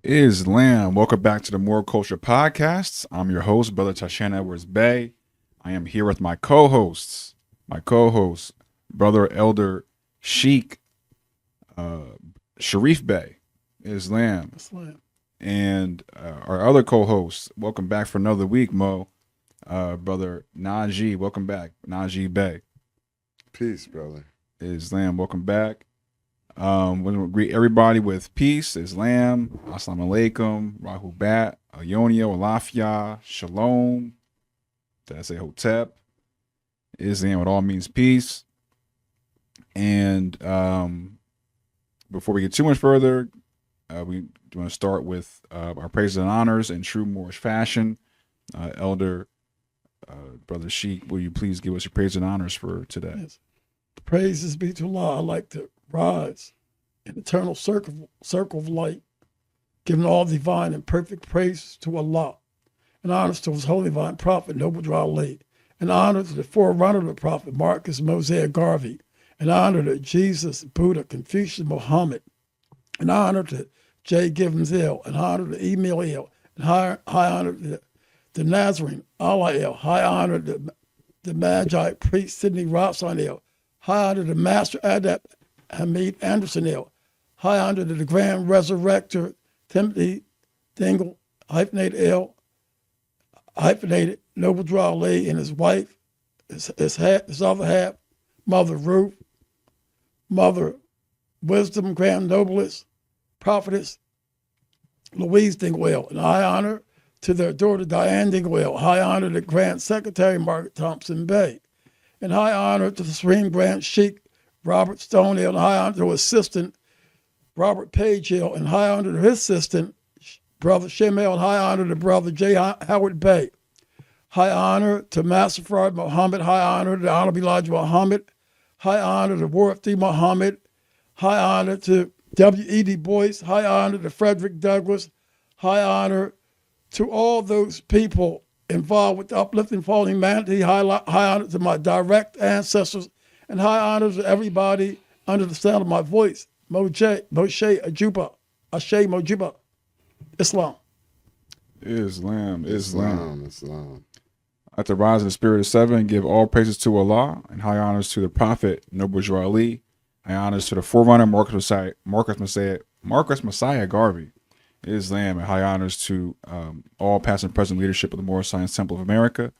Islam. Welcome back to the Moor Culture Podcast. I'm your host, Brother Tashan Edwards Bay. I am here with my co-hosts, Brother Elder Sheik Sharif Bay, Islam, and our other co-hosts. Welcome back for another week, Mo. Brother Najee, welcome back, Najee Bay. Peace, brother. Islam, welcome back. We're going to greet everybody with peace, Islam, Assalamu alaikum, Rahubat, Ayonio, Alafia, Shalom, did I say Hotep? Islam, it all means peace. And before we get too much further, we want to start with our praises and honors in true Moorish fashion. Elder Brother Sheik, will you please give us your praises and honors for today? Yes. Praises be to Allah. I like to rise in eternal circle of light, giving all divine and perfect praise to Allah, and honors to his holy divine prophet, Noble Drawley, and honor to the forerunner of the prophet, Marcus Mosiah Garvey, and honor to Jesus, Buddha, Confucius, Muhammad, and honor to J. Givens Hill, and honor to Emil Hill, and high honor to the Nazarene, Allah Hill, high honor to the Magi priest, Sidney Robson Hill, high honor to Master Adept Hamid Anderson Hill, high honor to the Grand Resurrector Timothy Dingle, hyphenated Hill, hyphenated Noble Drawley, and his wife, his other half, Mother Ruth, Mother Wisdom, Grand Noblest, Prophetess Louise Dingwell, and high honor to their daughter Diane Dingwell, high honor to Grand Secretary Margaret Thompson Bay, and high honor to the Supreme Grand Sheik Robert Stonehill, and high honor to his assistant Robert Page Hill, and high honor to his assistant Brother Shemel, and high honor to Brother J. Howard Bay, high honor to Master Fard Muhammad, high honor to Honorable Elijah Muhammad, high honor to Warith D. Muhammad, high honor to W.E.D. Boyce, high honor to Frederick Douglass, high honor to all those people involved with the uplifting fallen humanity, high honor to my direct ancestors, and high honor to everybody under the sound of my voice. Moshe Ajuba, Ashe Mojiba, Islam. Islam. At the rise of the spirit of seven, give all praises to Allah, and high honors to the Prophet, Noble Ali, high honors to the forerunner, Marcus Messiah Garvey, Islam, and high honors to all past and present leadership of the Moorish Science Temple of America,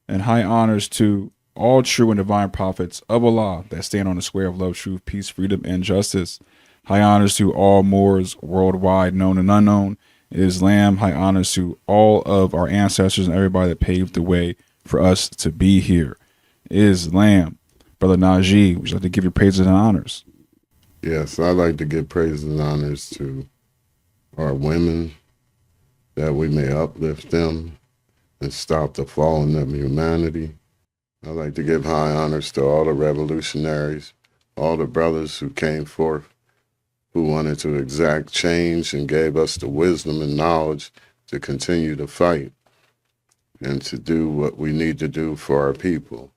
and high honors to all true and divine prophets of Allah that stand on the square of love, truth, peace, freedom, and justice. High honors to all Moors worldwide, known and unknown. Islam, high honors to all of our ancestors and everybody that paved the way for us to be here. Islam. Brother Najee, would you like to give your praises and honors? Yes, I'd like to give praises and honors to our women, that we may uplift them and stop the falling of humanity. I'd like to give high honors to all the revolutionaries, all the brothers who came forth, who wanted to exact change and gave us the wisdom and knowledge to continue to fight and to do what we need to do for our people.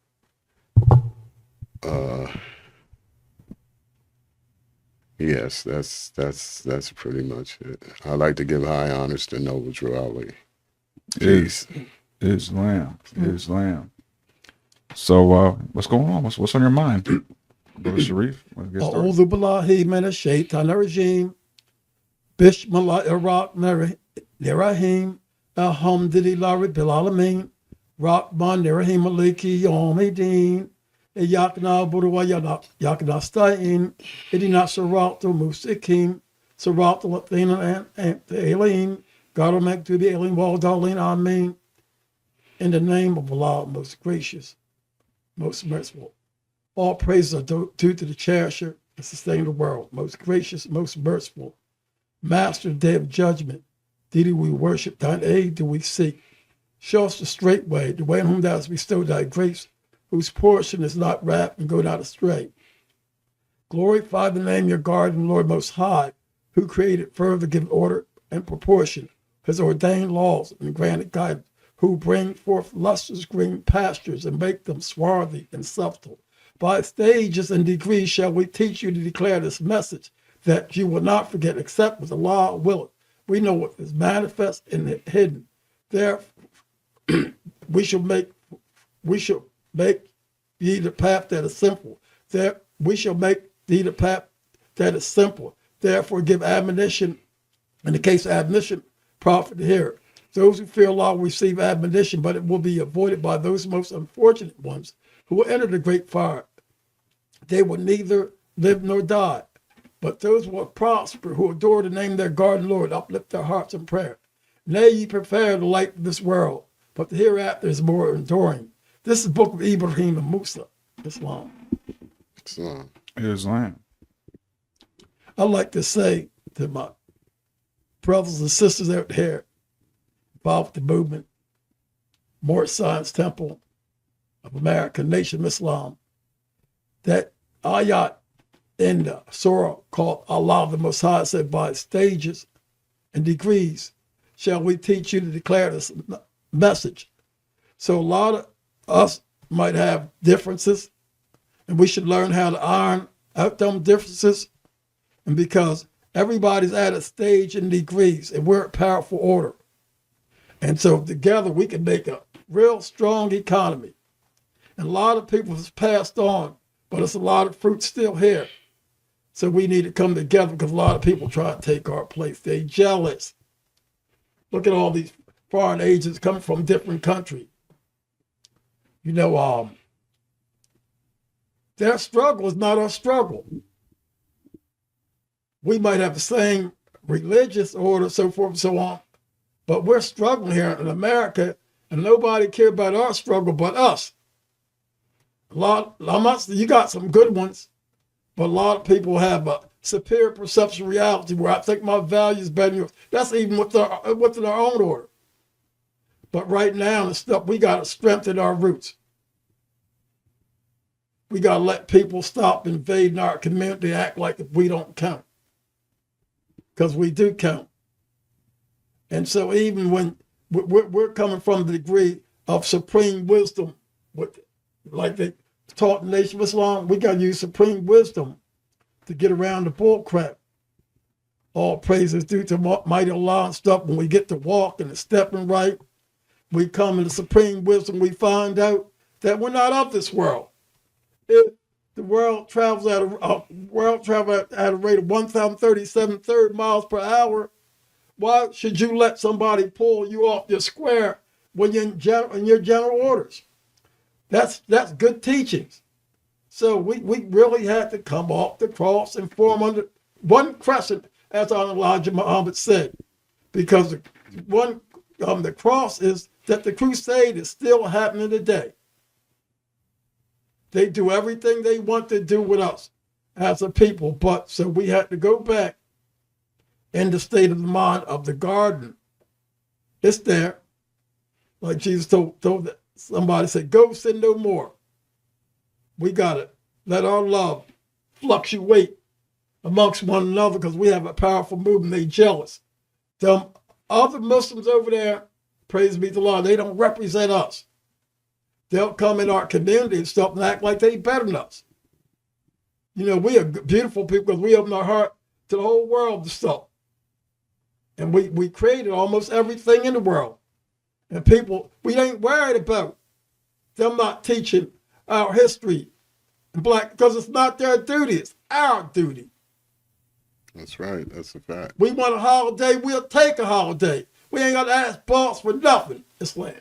Yes, that's pretty much it. I'd like to give high honors to Noble Drawley. Peace. Islam. So what's going on? What's on your mind, Brother Sharif? A'udhu billahi minash shaitanir rajim. Bismillahir rahmanir rahim. Alhamdulillahi rabbil alamin. Rahmanir rahim maliki yawmiddin. Iyyak na'budu wa iyyak nasta'in. Ihdina siratal mustaqim. Siratal ladzina an'amta alayhim. Ghayril maghdubi alayhim waladdallin. Amen. In the name of Allah, most gracious, most merciful. All praises are due to the cherisher and sustainer of the world, most gracious, most merciful. Master of the day of judgment, thee do we worship, thine aid do we seek. Show us the straight way, the way in whom thou hast bestowed thy grace, whose portion is not wrapped and go not astray. Glorify the name of your guardian, Lord Most High, who created further, give order and proportion, has ordained laws and granted guidance, who bring forth lustrous green pastures and make them swarthy and subtle. By stages and degrees shall we teach you to declare this message, that you will not forget except as Allah willeth. We know what is manifest and hidden. There, we shall make ye the path that is simple. There, we shall make thee the path that is simple. Therefore, give admonition. In the case of admonition, profit to hear. Those who fear Allah will receive admonition, but it will be avoided by those most unfortunate ones who will enter the great fire. They will neither live nor die. But those who will prosper, who adore the name of their God and Lord, uplift their hearts in prayer. Nay, ye prepare the light of this world, but the hereafter is more enduring. This is the book of Ibrahim and Musa, Islam. Islam. I like to say to my brothers and sisters out here involved with the movement, Moor Science Temple of America, Nation of Islam, that ayat in the surah called Allah the Most High said, by stages and degrees shall we teach you to declare this message. So a lot of us might have differences, and we should learn how to iron out them differences. And because everybody's at a stage and degrees, and we're a powerful order. And so together we can make a real strong economy. And a lot of people has passed on, but it's a lot of fruit still here. So we need to come together because a lot of people try to take our place. They're jealous. Look at all these foreign agents coming from different countries. You know, their struggle is not our struggle. We might have the same religious order, so forth and so on, but we're struggling here in America, and nobody cares about our struggle but us. You got some good ones, but a lot of people have a superior perception of reality where I think my value is better than yours. That's even within our own order. But right now, the stuff, we got to strengthen our roots. We got to let people stop invading our community and act like if we don't count. Because we do count. And so even when we're coming from the degree of supreme wisdom, like they taught in the Nation of Islam, we got to use supreme wisdom to get around the bull crap. All praises due to mighty Allah and stuff. When we get to walk and the stepping right, we come into supreme wisdom, we find out that we're not of this world. If the world travels at a rate of 1,037 third miles per hour, why should you let somebody pull you off your square when you're in your general orders? That's good teachings. So we really had to come off the cross and form under one crescent, as our Elijah Muhammad said, because the cross is that the crusade is still happening today. They do everything they want to do with us as a people, but so we had to go back in the state of the mind of the garden. It's there. Like Jesus told somebody, said, go sin no more. We got to let our love fluctuate amongst one another because we have a powerful movement. They jealous. Them other Muslims over there, praise be to Allah, they don't represent us. They'll come in our community and stuff and act like they better than us. You know, we are beautiful people because we open our heart to the whole world and stuff. And we created almost everything in the world. And people, we ain't worried about them not teaching our history in black, because it's not their duty, it's our duty. That's right, that's a fact. We want a holiday, we'll take a holiday. We ain't got to ask boss for nothing. Islam.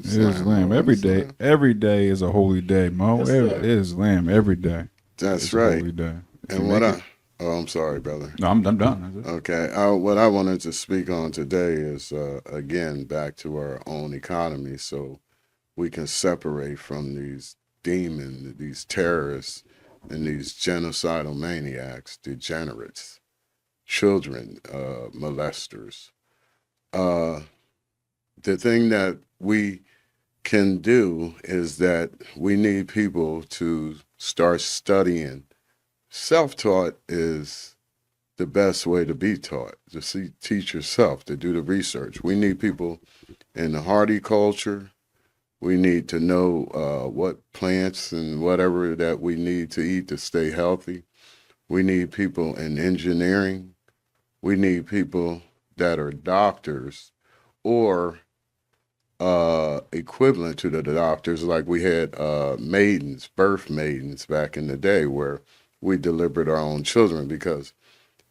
Islam. Every day is a holy day, Mo. Islam every day. That's right. Holy day. And I'm sorry, brother. No, I'm done. Okay. What I wanted to speak on today is, again, back to our own economy so we can separate from these demons, these terrorists, and these genocidal maniacs, degenerates, children, molesters. The thing that we can do is that we need people to start studying. Self-taught is the best way to be taught, to teach yourself, to do the research. We need people in the horticulture. We need to know what plants and whatever that we need to eat to stay healthy. We need people in engineering. We need people that are doctors or equivalent to the doctors. Like we had maidens, birth maidens back in the day where we delivered our own children, because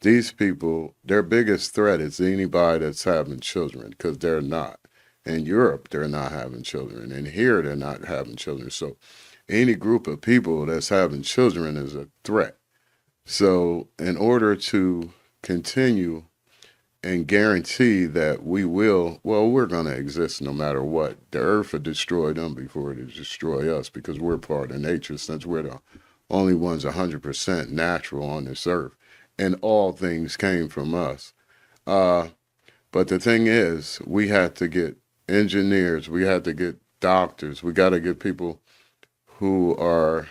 these people, their biggest threat is anybody that's having children, because they're not. In Europe, they're not having children. And here, they're not having children. So any group of people that's having children is a threat. So in order to continue and guarantee that we're going to exist no matter what. The earth will destroy them before it destroy us, because we're part of nature, since we're the only ones 100% natural on this earth. And all things came from us. But the thing is, we had to get engineers, we had to get doctors, we got to get people who are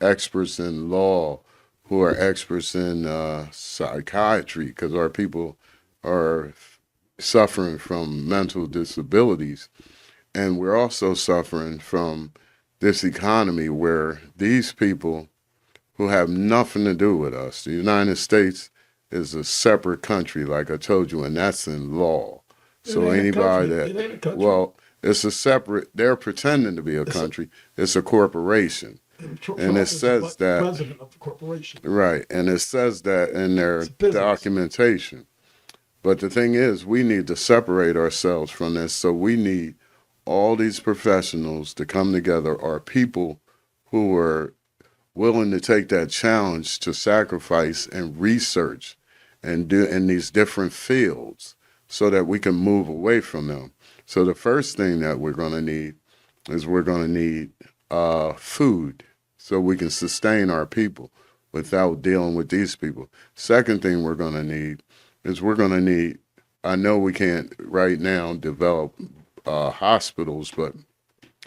experts in law, who are experts in psychiatry, because our people are suffering from mental disabilities. And we're also suffering from this economy where these people who have nothing to do with us, the United States is a separate country, like I told you, and that's in law. So anybody it's a separate, they're pretending to be a country. It's a corporation. And it says that, president of the corporation. Right, and it says that in their documentation. But the thing is, we need to separate ourselves from this. So we need all these professionals to come together, or people who are willing to take that challenge to sacrifice and research and do in these different fields, so that we can move away from them. So the first thing that we're going to need is food, so we can sustain our people without dealing with these people. Second thing we're going to need is I know we can't right now develop hospitals, but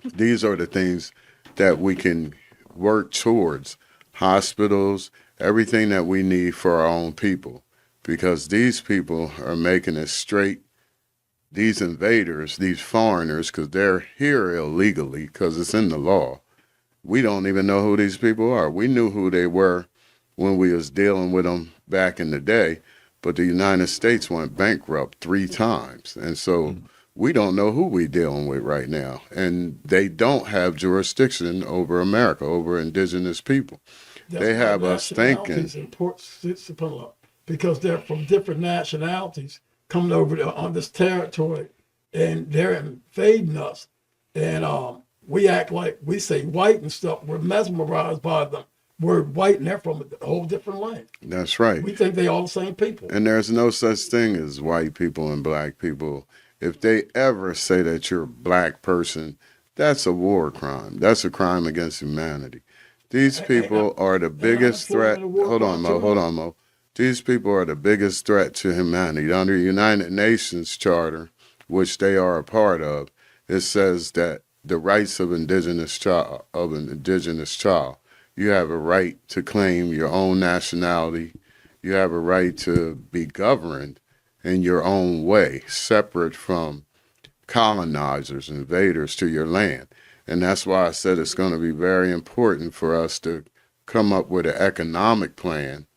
these are the things that we can work towards. Hospitals, everything that we need for our own people, because these people are making it straight. These invaders, these foreigners, because they're here illegally, because it's in the law. We don't even know who these people are. We knew who they were when we was dealing with them back in the day, but the United States went bankrupt 3 times. And so we don't know who we're dealing with right now. And they don't have jurisdiction over America, over indigenous people. They have us thinking. Because they're from different nationalities coming over on this territory, and they're invading us. And we act like we say white and stuff. We're mesmerized by them. We're white and they're from a whole different land. That's right. We think they all the same people. And there's no such thing as white people and black people. If they ever say that you're a black person, that's a war crime. That's a crime against humanity. These people are the biggest threat. Hold on, Mo. These people are the biggest threat to humanity. Under the United Nations Charter, which they are a part of, it says that the rights of an indigenous child, you have a right to claim your own nationality. You have a right to be governed in your own way, separate from colonizers, invaders to your land. And that's why I said it's going to be very important for us to come up with an economic plan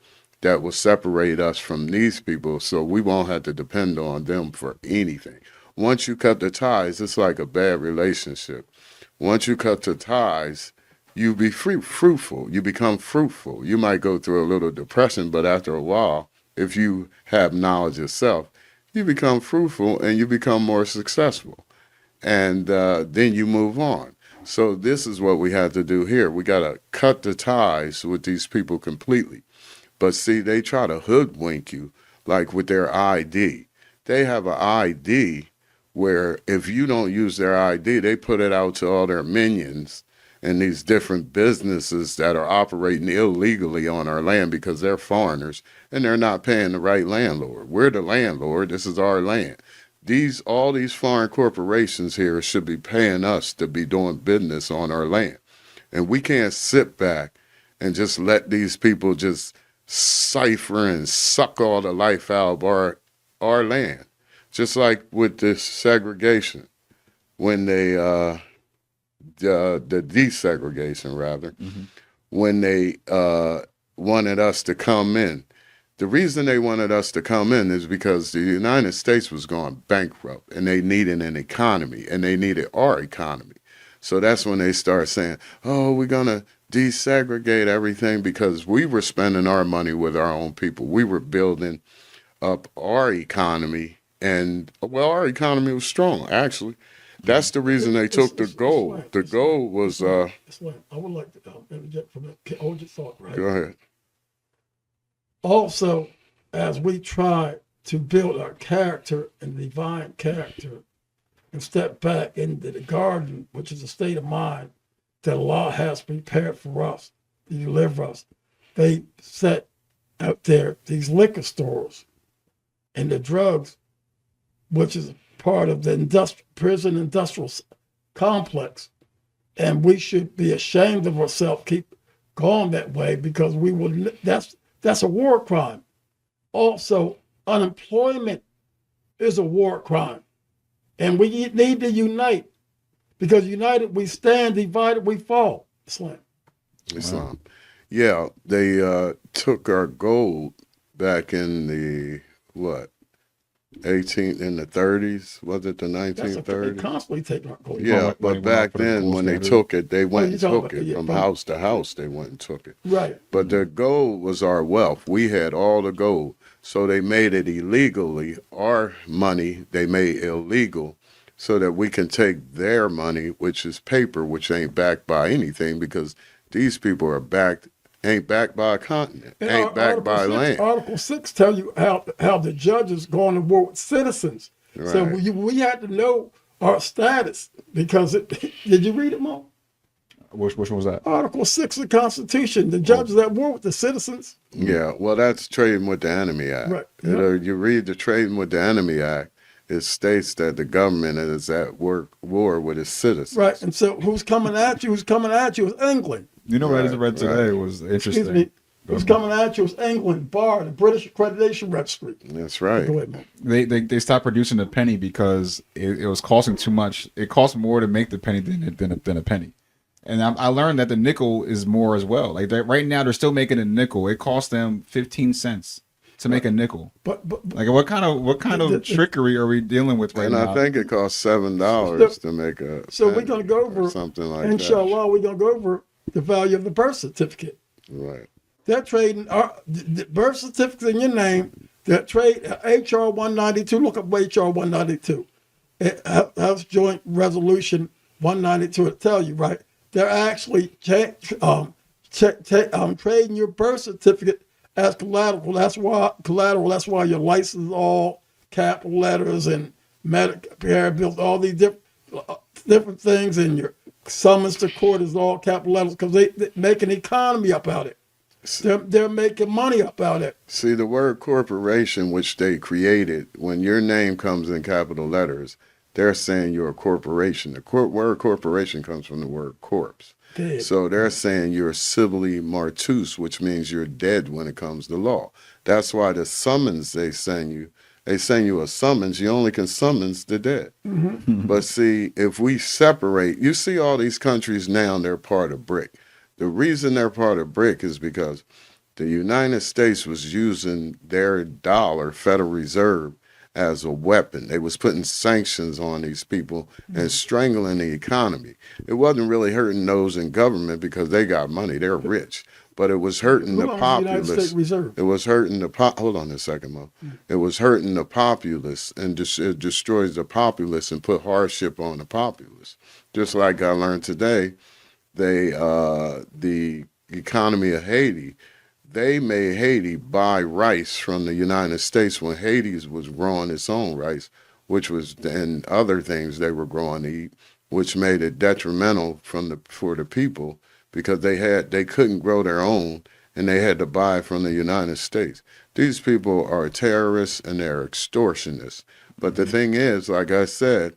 that will separate us from these people, so we won't have to depend on them for anything. Once you cut the ties, it's like a bad relationship. Once you cut the ties, you be fruitful. You become fruitful. You might go through a little depression, but after a while, if you have knowledge yourself, you become fruitful and you become more successful. And then you move on. So this is what we have to do here. We got to cut the ties with these people completely. But see, they try to hoodwink you, like with their ID. They have an ID where if you don't use their ID, they put it out to all their minions and these different businesses that are operating illegally on our land, because they're foreigners and they're not paying the right landlord. We're the landlord. This is our land. All these foreign corporations here should be paying us to be doing business on our land. And we can't sit back and just let these people just cipher and suck all the life out of our land. Just like with this segregation, when they, the desegregation rather, when they wanted us to come in. the reason they wanted us to come in is because the United States was going bankrupt and they needed an economy and they needed our economy. So that's when they started saying, oh, we're going to desegregate everything because we were spending our money with our own people. We were building up our economy, and well, our economy was strong, actually. That's the reason they took the gold. The gold was I would like to interject for that. Hold your thought, right? Go ahead. Also, as we try to build our character and divine character and step back into the garden, which is a state of mind that Allah has prepared for us to deliver us, they set out there these liquor stores and the drugs, which is part of the prison industrial complex. And we should be ashamed of ourselves, keep going that way, because we will. That's a war crime. Also, unemployment is a war crime. And we need to unite, because united we stand, divided we fall. Islam. Islam. Yeah, they took our gold back in the, 30s? Was it the 1930s? They constantly take our gold. Yeah, but back then when they took it, they went and took it from house to house. They went and took it. Right. But the gold was our wealth. We had all the gold. So they made it illegally. Our money, they made illegal so that we can take their money, which is paper, which ain't backed by anything, because these people ain't backed by a continent, And ain't backed by land. Article 6 tell you how the judges going to war with citizens. Right. So we had to know our status, because did you read it, Mo? Which one was that? Article 6 of the Constitution, the judges at war with the citizens. Yeah, well, that's Trading with the Enemy Act. Right. You read the Trading with the Enemy Act, it states that the government is at war with its citizens. Right, and so who's coming at you? Who's coming at you is England. You know what I just read today was interesting. Excuse me. Who's coming at you is England, BAR, the British Accreditation Registry. That's right. Go ahead, man. They stopped producing the penny because it was costing too much. It cost more to make the penny than a penny. And I learned that the nickel is more as well. Like right now, they're still making a nickel. It costs them 15 cents to make a nickel. But like what kind of trickery are we dealing with right now? And I think it costs $7 to make a. So we're gonna go over something like inshallah, we're gonna go over the value of the birth certificate. Right. They're trading the birth certificate in your name. They're trade HR 192. Look up HR 192. House Joint Resolution 192. It'll tell you, right? They're actually trading your birth certificate as collateral. That's why your license is all capital letters and Medicare bills, all these different things, and your summons to court is all capital letters, because they make an economy up out of it. They're making money up out of it. See, the word corporation, which they created, when your name comes in capital letters, they're saying you're a corporation. The word corporation comes from the word corpse. Dead. So they're saying you're civilly martus, which means you're dead when it comes to law. That's why the summons they send you a summons, you only can summons the dead. Mm-hmm. But see, if we separate, you see all these countries now, they're part of BRIC. The reason they're part of BRIC is because the United States was using their dollar, Federal Reserve, as a weapon. They was putting sanctions on these people and strangling the economy. It wasn't really hurting those in government because they got money, they're rich. But it was hurting the populace. It was hurting hold on a second, Mo. It was hurting the populace, and it destroys the populace and put hardship on the populace. Just like I learned today, the economy of Haiti, they made Haiti buy rice from the United States when Haiti was growing its own rice, which was, and other things they were growing to eat, which made it detrimental for the people, because they couldn't grow their own and they had to buy from the United States. These people are terrorists and they're extortionists. But the thing is, like I said,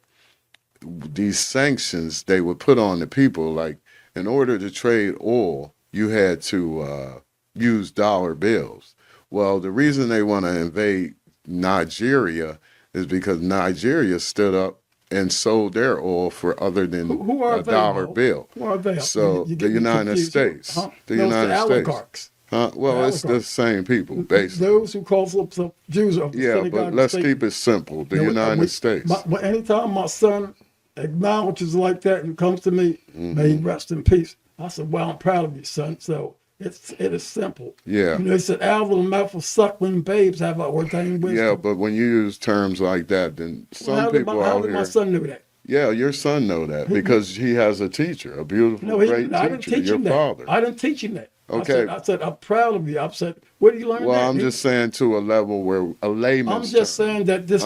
these sanctions they would put on the people, like in order to trade oil, you had to use dollar bills. Well, the reason they want to invade Nigeria is because Nigeria stood up and sold their oil for other than a dollar bill. Who are they? So the United States. The United States. Well, it's the same people, basically. Those who call themselves Jews of the Yeah, synagogue but of let's Satan. keep it simple. The United States. Anytime my son acknowledges like that and comes to me, may he rest in peace. I said, well, I'm proud of you, son. So it is simple. Yeah. You know, they said, out of the mouth of suckling babes have I ordained wisdom. Yeah, but when you use terms like that, then some people how out did here. my son know that? Yeah, your son know that because he has a teacher, a beautiful, great I didn't teacher, teach your him that. father. I didn't teach him that. Okay. I said, I'm proud of you. I said, where do you learn that? Well, I'm just saying to a level where a layman's I'm just term. saying that this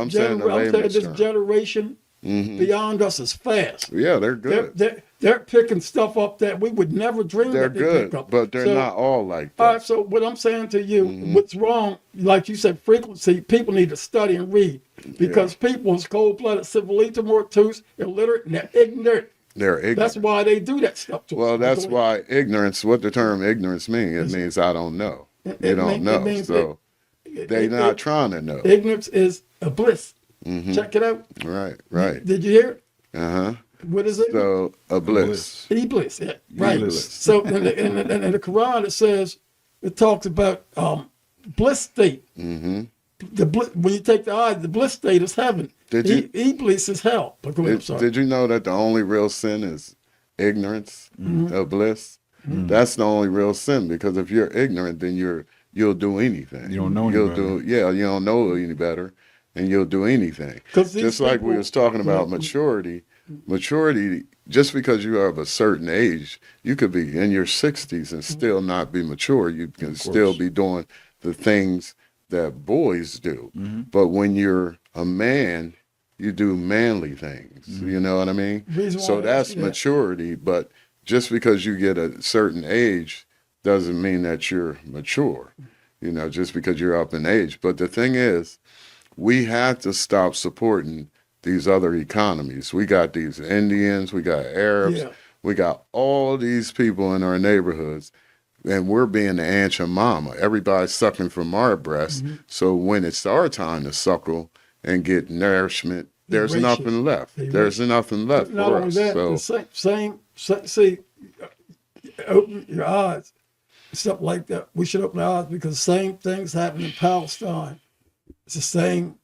generation beyond us is fast. Yeah, they're good. They're picking stuff up that we would never dream They're that they good, pick up. but they're not all like that. All right, so what I'm saying to you, what's wrong, like you said, frequency, people need to study and read because people is cold-blooded, civilita mortus, illiterate, and they're ignorant. They're ignorant. That's why they do that stuff to us. Well, that's why ignorance, what the term ignorance means, it means I don't know. You don't know. So they're not trying to know. Ignorance is a bliss. Check it out. Right. Did you hear it? Uh-huh. What is it? So, a bliss. Iblis, yeah. Right. Iblis. So in the Quran it says, it talks about bliss state. When you take the eye, the bliss state is heaven. Iblis is hell. But go ahead, I'm sorry. Did you know that the only real sin is ignorance of bliss? That's the only real sin, because if you're ignorant, then you'll do anything. You don't know any better. You don't know any better, and you'll do anything. Just like we was talking about maturity. Maturity, just because you are of a certain age, you could be in your 60s and still not be mature. You can still be doing the things that boys do. But when you're a man, you do manly things. You know what I mean? So that's maturity. But just because you get a certain age doesn't mean that you're mature. You know, just because you're up in age. But the thing is, we have to stop supporting these other economies. We got these Indians, we got Arabs, we got all these people in our neighborhoods, and we're being the Aunt and Mama. Everybody's sucking from our breast. So when it's our time to suckle and get nourishment, there's nothing left. There's nothing left Not for only us. that, see, open your eyes, stuff like that. We should open our eyes because the same things happen in Palestine. It's the same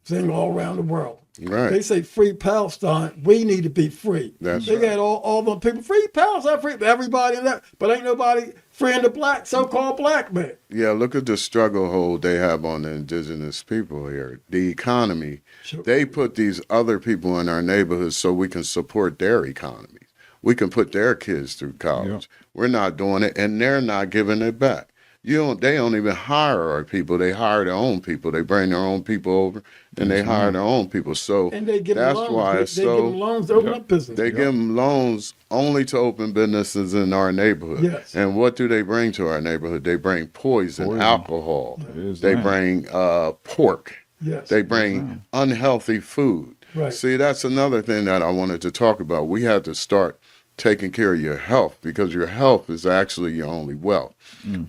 thing all around the world. Right. They say free Palestine. We need to be free. That's they got all the people free Palestine, free everybody in that, but ain't nobody freeing the black so-called black man. Yeah, look at the struggle hold they have on the indigenous people here. The economy. They put these other people in our neighborhoods so we can support their economy. We can put their kids through college. We're not doing it, and they're not giving it back. They don't even hire our people. They hire their own people. They bring their own people over, and they hire their own people. So and they give that's them loans. why it's they give them loans to open up business. They give them loans only to open businesses in our neighborhood. Yes. And what do they bring to our neighborhood? They bring poison. Alcohol. They bring pork. Yes. They bring unhealthy food. Right. See, that's another thing that I wanted to talk about. We had to start taking care of your health, because your health is actually your only wealth.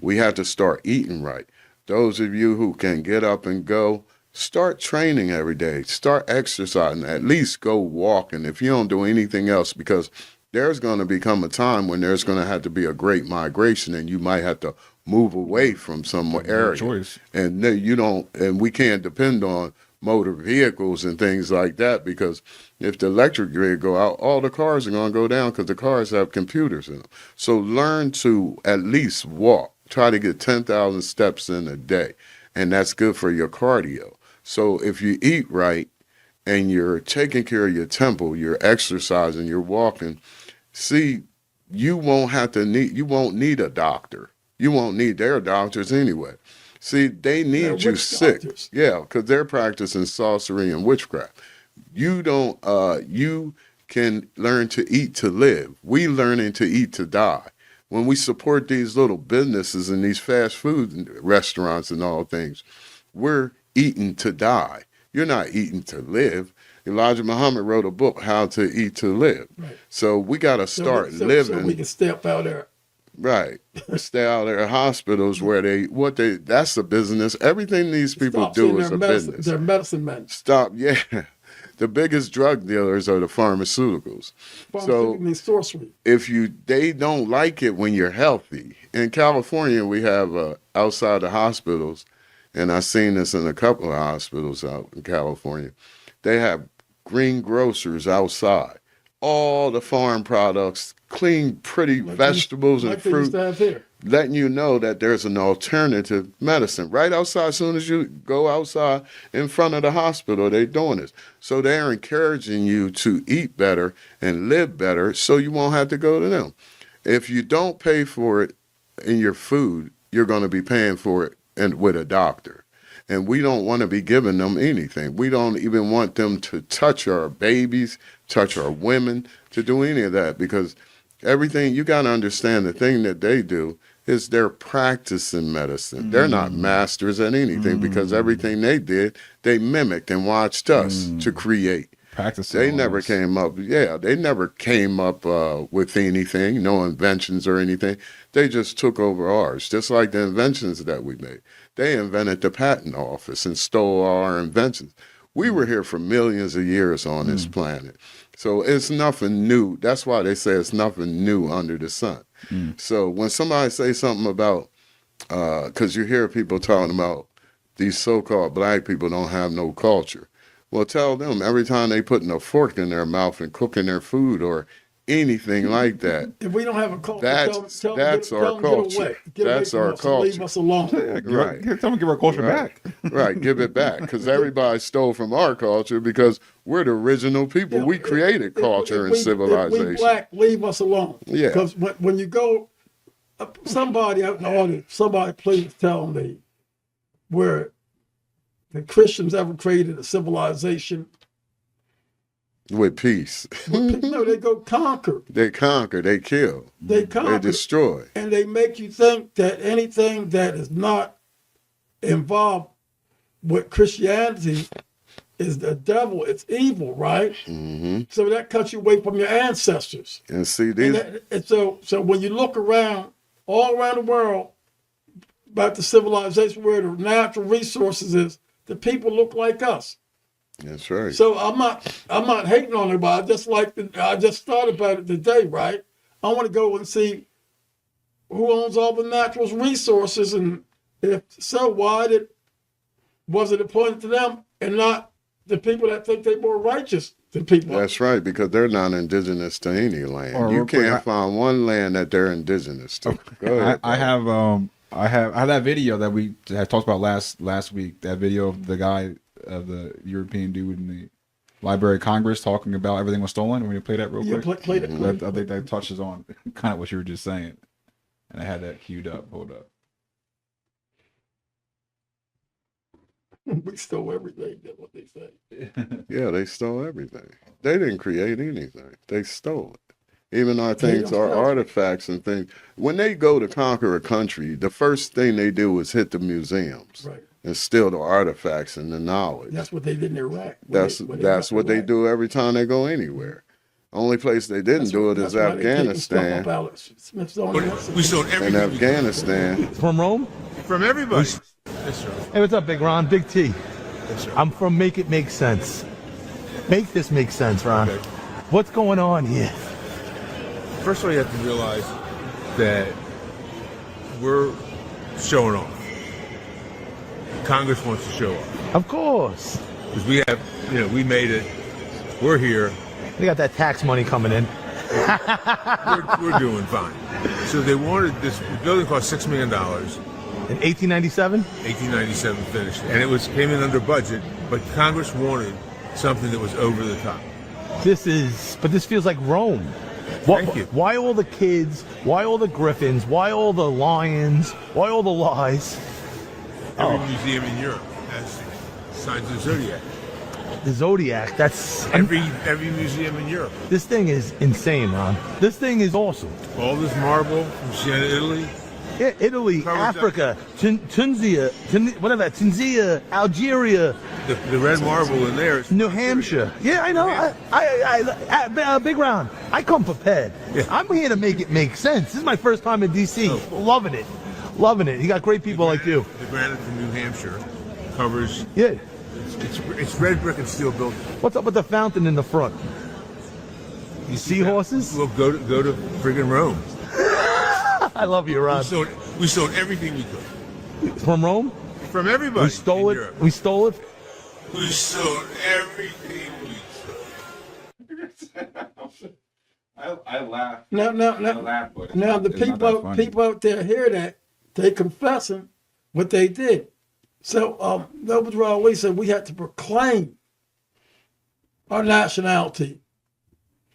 We have to start eating right. Those of you who can get up and go, start training every day. Start exercising. At least go walking if you don't do anything else, because there's going to become a time when there's going to have to be a great migration, and you might have to move away from some area. Choice. And we can't depend on motor vehicles and things like that, because if the electric grid go out, all the cars are going to go down because the cars have computers in them. So learn to at least walk. Try to get 10,000 steps in a day, and that's good for your cardio. So if you eat right and you're taking care of your temple, you're exercising, you're walking, see, you won't need a doctor. You won't need their doctors anyway. See, they need you sick. Doctors. Yeah, because they're practicing sorcery and witchcraft. You can learn to eat to live. We learning to eat to die. When we support these little businesses and these fast food restaurants and all things, we're eating to die. You're not eating to live. Elijah Muhammad wrote a book, How to Eat to Live. Right. So we got to start living. So we can step out there. Right. Stay out there at hospitals where that's a business. Everything these people do is a business. They're medicine men. Stop. Yeah. The biggest drug dealers are the pharmaceuticals. Pharmaceutical means sorcery. They don't like it when you're healthy. In California, we have outside the hospitals, and I've seen this in a couple of hospitals out in California, they have greengrocers outside. All the farm products, clean, pretty vegetables and fruit, letting you know that there's an alternative medicine. Right outside, as soon as you go outside in front of the hospital, they're doing this. So they're encouraging you to eat better and live better so you won't have to go to them. If you don't pay for it in your food, you're going to be paying for it with a doctor. And we don't want to be giving them anything. We don't even want them to touch our babies, touch our women, to do any of that, because everything, you got to understand, the thing that they do is they're practicing medicine. They're not masters at anything, because everything they did, they mimicked and watched us to create. Practicing. They never came up, they never came up with anything, no inventions or anything. They just took over ours, just like the inventions that we made. They invented the patent office and stole all our inventions. We were here for millions of years on this planet. So it's nothing new. That's why they say it's nothing new under the sun. So when somebody say something about, because you hear people talking about these so-called black people don't have no culture. Well, tell them every time they putting a fork in their mouth and cooking their food or anything like that. If we don't have a culture, that's tell our culture. That's our culture. Leave us alone. Right. Tell them to give our culture back. Right, give it back, because everybody stole from our culture because we're the original people. We created culture and civilization. If we black, leave us alone. Yeah. Because when you go, somebody out in the audience, somebody please tell me where the Christians ever created a civilization with peace. No, they go conquer. They conquer, they kill. They conquer. They destroy. And they make you think that anything that is not involved with Christianity is the devil, it's evil, right? Mm-hmm. So that cuts you away from your ancestors. And see, these... And so when you look around, all around the world, about the civilization where the natural resources is, the people look like us. That's right. So I'm not hating on anybody. I just thought about it today, right? I want to go and see who owns all the natural resources, and if so, why was it appointed to them and not the people that think they're more righteous than people? That's right, because they're not indigenous to any land. You can't find one land that they're indigenous to. Go ahead. I have that video that we had talked about last week. That video of the guy, of the European dude in the Library of Congress talking about everything was stolen. When you play that real quick, play it. I think that touches on kind of what you were just saying, and I had that queued up. Hold up. We stole everything. That's what they say. Yeah, they stole everything. They didn't create anything. They stole it. Even our things, our artifacts and things. When they go to conquer a country, the first thing they do is hit the museums. Right. And steal the artifacts and the knowledge. That's what they did in Iraq. That's what they do every time they go anywhere. Only place they didn't do it is Afghanistan. We sold everything. In Afghanistan. From Rome? From everybody. Yes, sir. Hey, what's up, Big Ron? Big T. Yes, sir. I'm from Make It Make Sense. Make this make sense, Ron. Okay. What's going on here? First of all, you have to realize that we're showing off. Congress wants to show off. Of course. Because we have, we made it. We're here. We got that tax money coming in. We're doing fine. So they wanted this. The building cost $6 million. In 1897? 1897 finished. And it came in under budget, but Congress wanted something that was over the top. But this feels like Rome. Thank you. Why all the kids? Why all the griffins? Why all the lions? Why all the lies? Every museum in Europe has signs of the Zodiac. The Zodiac, that's... Every museum in Europe. This thing is insane, Ron. This thing is awesome. All this marble from Siena, Italy. Yeah, Italy, Africa, Tunisia, Algeria. The red marble in there. New Hampshire. Yeah, I know. Big Ron, I come prepared. Yeah. I'm here to make it make sense. This is my first time in D.C. Loving it. You got great people like you. The granite from New Hampshire covers It's red brick and steel building. What's up with the fountain in the front? You seahorses? We'll go to friggin' Rome. I love you, Ron. We sold everything we could From Rome? from everybody. We stole in it. Europe. We stole it. We sold everything we could. I laugh. Now, But now the it's not that funny. people out there hear that, they confessing what they did. So that was why we said we had to proclaim our nationality,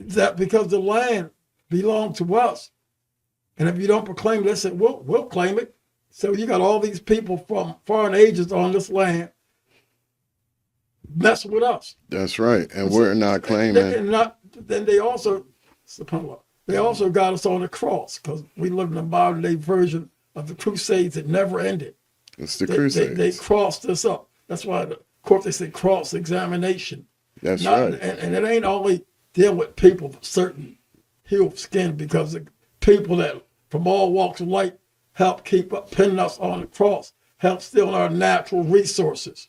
that because the land belonged to us, and if you don't proclaim it, they said we'll claim it. So you got all these people from foreign agents on this land messing with us. That's right. And we're not claiming. Then they also, subhanAllah, they also got us on the cross because we live in a modern day version of the Crusades that never ended. It's the They Crusades. crossed us up. That's why the court, they say cross examination. That's right. And it ain't only dealing with people with certain hue of skin, because the people that from all walks of life help keep up pinning us on the cross, help stealing our natural resources.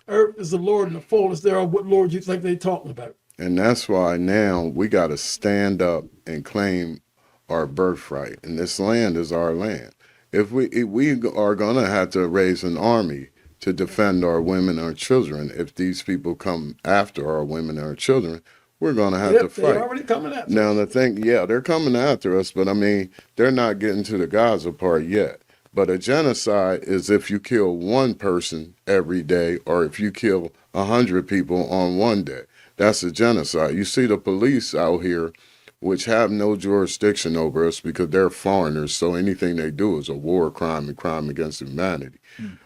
Earth is the Lord and the fullness thereof. What Lord you think they talking about? And that's why now we got to stand up and claim our birthright. And this land is our land. If we are going to have to raise an army to defend our women and our children, if these people come after our women and our children, we're going to have to fight. They're already coming at us. Now, the thing, yeah, they're coming after us, but I mean, they're not getting to the Gaza part yet. But a genocide is if you kill one person every day, or if you kill 100 people on one day. That's a genocide. You see the police out here, which have no jurisdiction over us because they're foreigners, so anything they do is a war crime and crime against humanity.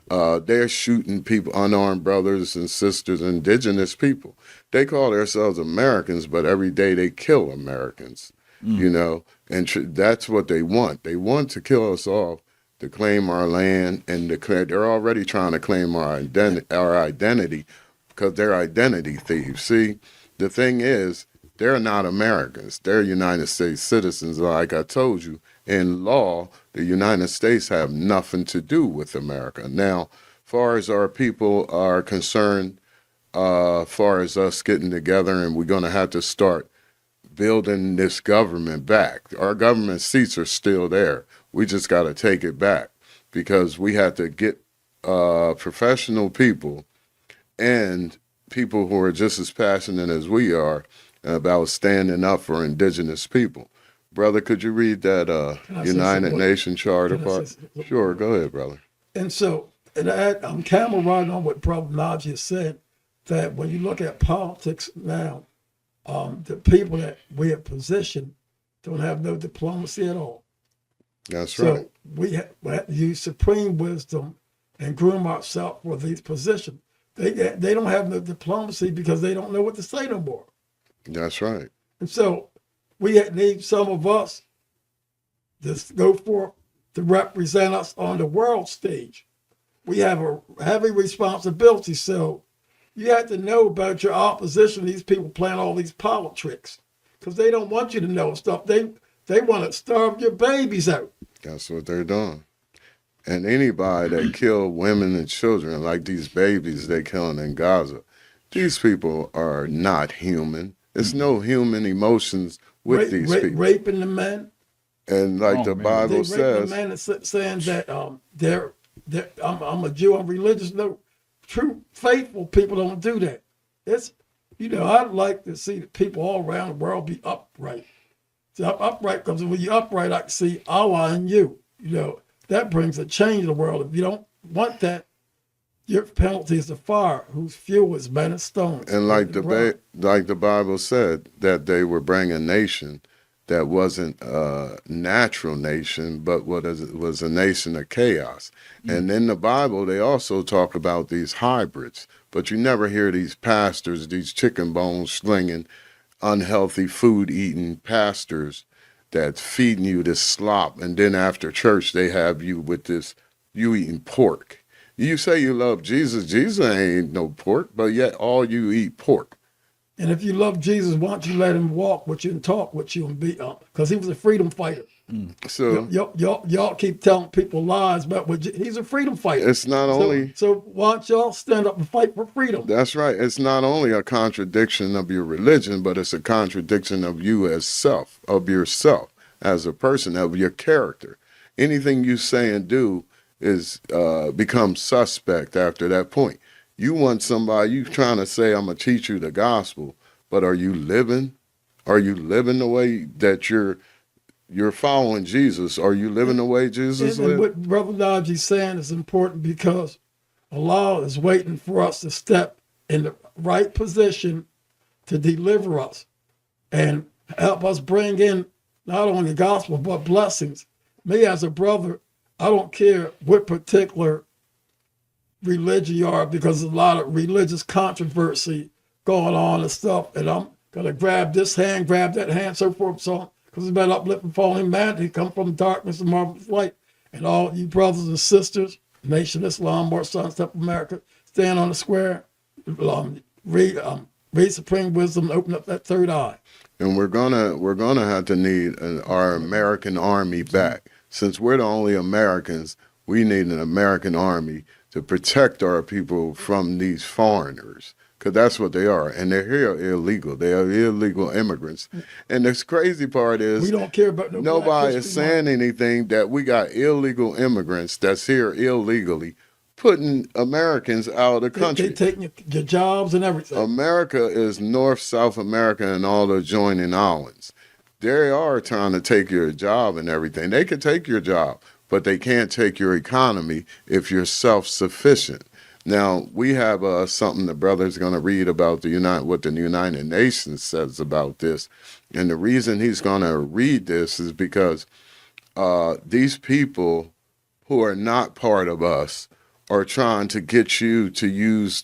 They're shooting people, unarmed brothers and sisters, indigenous people. They call themselves Americans, but every day they kill Americans, you know, and that's what they want. They want to kill us off, to claim our land, and they're already trying to claim our identity because they're identity thieves. See, the thing is, they're not Americans. They're United States citizens. Like I told you, in law, the United States have nothing to do with America. Now, far as our people are concerned, far as us getting together, and we're going to have to start building this government back. Our government seats are still there. We just got to take it back because we have to get professional people and people who are just as passionate as we are about standing up for indigenous people. Brother, could you read that United Nations Charter part? Sure, go ahead, brother. And so, I'm camel riding on what Brother Najee said, that when you look at politics now, the people that we have positioned don't have no diplomacy at all. That's right. So we have to use supreme wisdom and groom ourselves for these positions. They don't have no diplomacy because they don't know what to say no more. That's right. And so we need some of us to go forth to represent us on the world stage. We have a heavy responsibility. So you have to know about your opposition. These people playing all these politics because they don't want you to know stuff. They want to starve your babies out. That's what they're doing. And anybody that kill women and children, like these babies they killing in Gaza, these people are not human. There's no human emotions with these people. Raping the men. And like the Bible says, the men is saying that I'm a Jew, I'm religious. No, true faithful people don't do that. It's, I'd like to see the people all around the world be upright. So upright, because when you're upright, I can see Allah in you. That brings a change in the world. If you don't want that, your penalty is the fire, whose fuel is men and stones. And like the Bible said, that they were bringing a nation that wasn't a natural nation, but was a nation of chaos. And in the Bible, they also talk about these hybrids, but you never hear these pastors, these chicken bones slinging, unhealthy food eating pastors that's feeding you this slop, and then after church they have you with this, you eating pork. You say you love Jesus. Jesus ain't no pork, but yet all you eat pork. And if you love Jesus, why don't you let him walk with you and talk with you and be because he was a freedom fighter. So Y'all keep telling people lies about what he's a freedom fighter. it's not only So why don't y'all stand up and fight for freedom? that's right. It's not only a contradiction of your religion, but it's a contradiction of you as self, of yourself as a person, of your character. Anything you say and do is becomes suspect after that point. You want somebody, you trying to say, I'm going to teach you the gospel, but are you living? Are you living the way that you're following Jesus? Are you living the way Jesus And lived? what Brother Najee's saying is important because Allah is waiting for us to step in the right position to deliver us and help us bring in not only the gospel, but blessings. Me as a brother, I don't care what particular religion you are because there's a lot of religious controversy going on and stuff. And I'm going to grab this hand, grab that hand, so forth, so on. Because it's about uplifting fallen humanity, come from darkness and marvelous light. And all you brothers and sisters, Nation Islam, Moor Sons of America, stand on the square, read supreme wisdom, and open up that third eye. And we're gonna have to need our American army back. Since we're the only Americans, we need an American army to protect our people from these foreigners. Because that's what they are. And they're here illegal. They are illegal immigrants. And the crazy part is We don't care about nobody is saying anything that we got illegal immigrants that's here illegally putting Americans out of the country. They taking your jobs and everything. America is North, South America, and all the adjoining islands. They are trying to take your job and everything. They can take your job, but they can't take your economy if you're self-sufficient. Now, we have something the brother's going to read about what the United Nations says about this. And the reason he's going to read this is because these people who are not part of us are trying to get you to use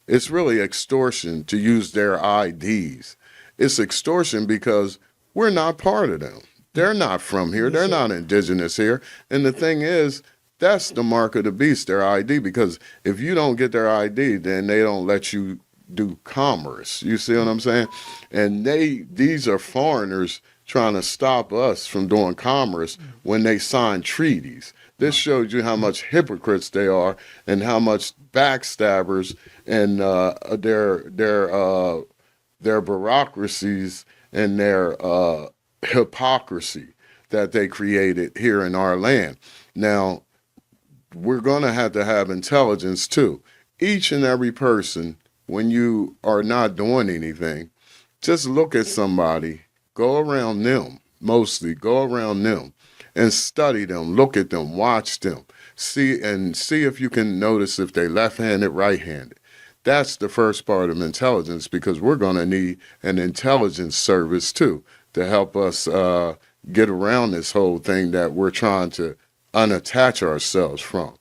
it's really extortion to use their IDs. It's extortion because we're not part of them. They're not from here. They're not indigenous here. And the thing is, that's the mark of the beast, their ID, because if you don't get their ID, then they don't let you do commerce. You see what I'm saying? And these are foreigners trying to stop us from doing commerce when they sign treaties. This shows you how much hypocrites they are and how much backstabbers and their bureaucracies and their hypocrisy that they created here in our land. Now, we're going to have intelligence too. Each and every person, when you are not doing anything, just look at somebody, go around them, mostly go around them and study them, look at them, watch them, see if you can notice if they're left-handed, right-handed. That's the first part of intelligence because we're going to need an intelligence service too to help us get around this whole thing that we're trying to unattach ourselves from.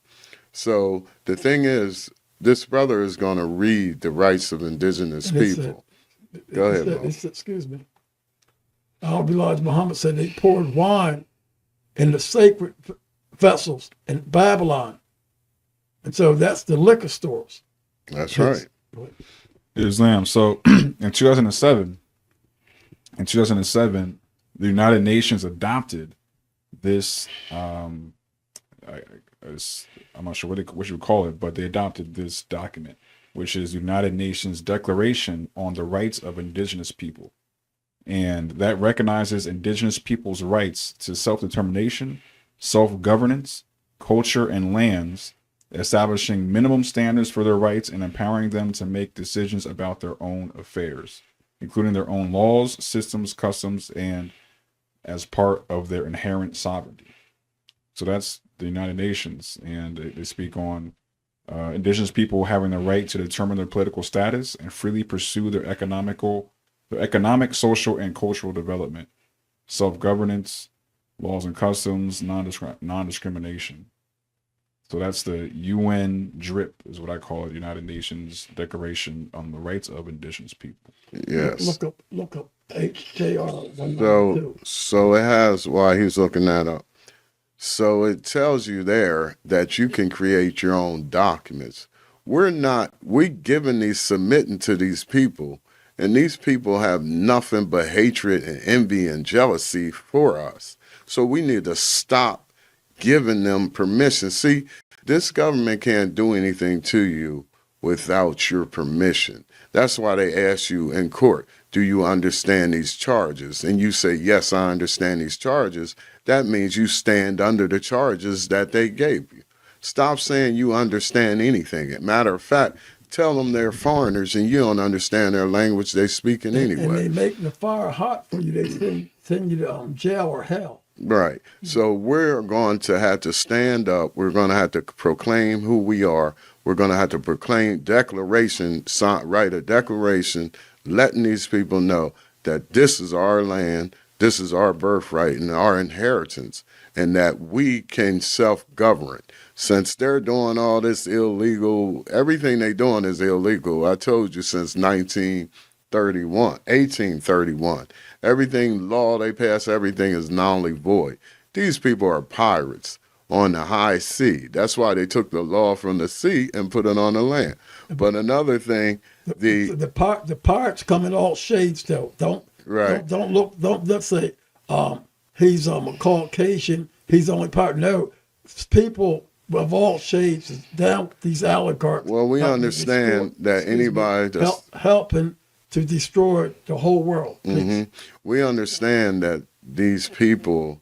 So the thing is, this brother is going to read the rights of indigenous people. Go ahead, Mo. Excuse me. Elijah Muhammad said they poured wine in the sacred vessels in Babylon. And so that's the liquor stores. That's right. Islam. So in 2007, the United Nations adopted this, I'm not sure what you would call it, but they adopted this document, which is the United Nations Declaration on the Rights of Indigenous People. And that recognizes indigenous people's rights to self-determination, self-governance, culture, and lands, establishing minimum standards for their rights and empowering them to make decisions about their own affairs, including their own laws, systems, customs, and as part of their inherent sovereignty. So that's the United Nations, and they speak on indigenous people having the right to determine their political status and freely pursue their economic, social, and cultural development, self-governance, laws and customs, non-discrimination. So that's the UN DRIP, is what I call it, the United Nations Declaration on the Rights of Indigenous People. Yes. Look up HJR 192. So it has, while he's looking that up, so it tells you there that you can create your own documents. We submitting to these people, And these people have nothing but hatred and envy and jealousy for us. So we need to stop giving them permission. See, this government can't do anything to you without your permission. That's why they ask you in court, do you understand these charges? And you say, yes, I understand these charges. That means you stand under the charges that they gave you. Stop saying you understand anything. Matter of fact, tell them they're foreigners and you don't understand their language they speaking anyway. And they make the fire hot for you. They send you to jail or hell. Right. So we're going to have to stand up. We're going to have to proclaim who we are. We're going to have to proclaim write a declaration, letting these people know that this is our land, this is our birthright and our inheritance, and that we can self-govern. Since they're doing all this illegal, everything they're doing is illegal. I told you since 1831. Everything law they pass, everything is null and void. These people are pirates on the high sea. That's why they took the law from the sea and put it on the land. But another thing, the pirates come in all shades though. Don't let's say he's a Caucasian, he's the only pirate. No, people of all shades down these oligarchs. Well, we understand that anybody that's helping to destroy the whole world. Mm-hmm. We understand that these people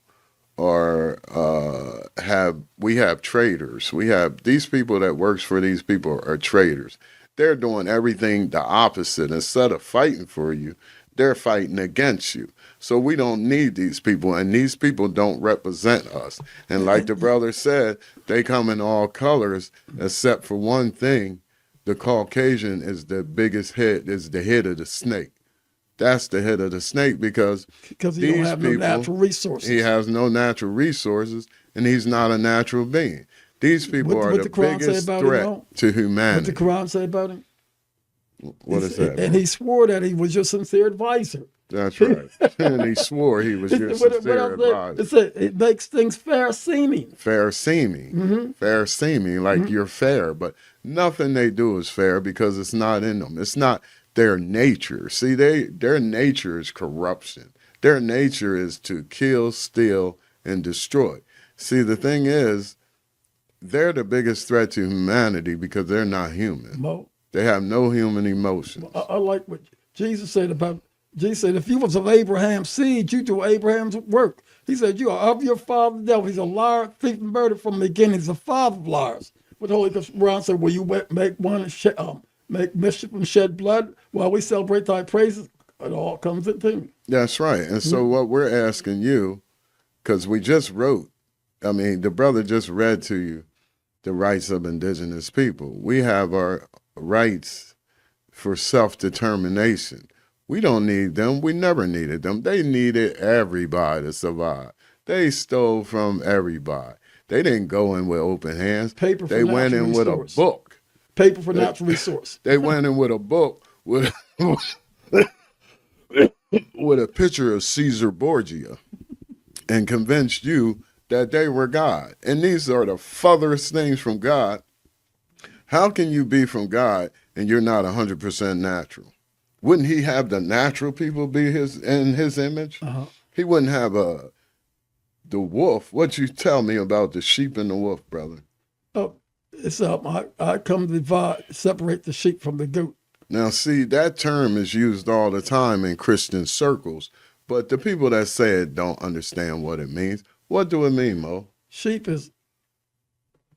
we have traitors. We have these people that works for these people are traitors. They're doing everything the opposite. Instead of fighting for you, they're fighting against you. So we don't need these people, and these people don't represent us. And like the brother said, they come in all colors, except for one thing. The Caucasian is the biggest head, is the head of the snake. That's the head of the snake because he don't have no natural resources. He has no natural resources, and he's not a natural being. These people are the biggest threat to humanity. What the Quran say about him? What is that? And he swore that he was your sincere advisor. That's right. And he swore he was your sincere advisor. It makes things fair seeming. Fair seeming. Mm-hmm. Fair seeming, like you're fair. But nothing they do is fair because it's not in them. It's not their nature. See, their nature is corruption. Their nature is to kill, steal, and destroy. See, the thing is, they're the biggest threat to humanity because they're not human. They have no human emotions. I like what Jesus said about, Jesus said, if you was of Abraham's seed, you do Abraham's work. He said, you are of your father the devil. He's a liar, thief, and murderer from the beginning. He's a father of liars. But the Holy Quran said, will you make one make mischief and shed blood while we celebrate thy praises? It all comes into me. That's right. And so what we're asking you, because we just wrote, the brother just read to you the rights of indigenous people. We have our rights for self-determination. We don't need them. We never needed them. They needed everybody to survive. They stole from everybody. They didn't go in with open hands. They went in with a book. Paper for natural resource. They went in with a book with a picture of Caesar Borgia and convinced you that they were God. And these are the furthest things from God. How can you be from God and you're not 100% natural? Wouldn't he have the natural people be in his image? Uh-huh. He wouldn't have the wolf. What you tell me about the sheep and the wolf, brother? Oh, it's I come to separate the sheep from the goat. Now, see, that term is used all the time in Christian circles, but the people that say it don't understand what it means. What do it mean, Mo? Sheep is,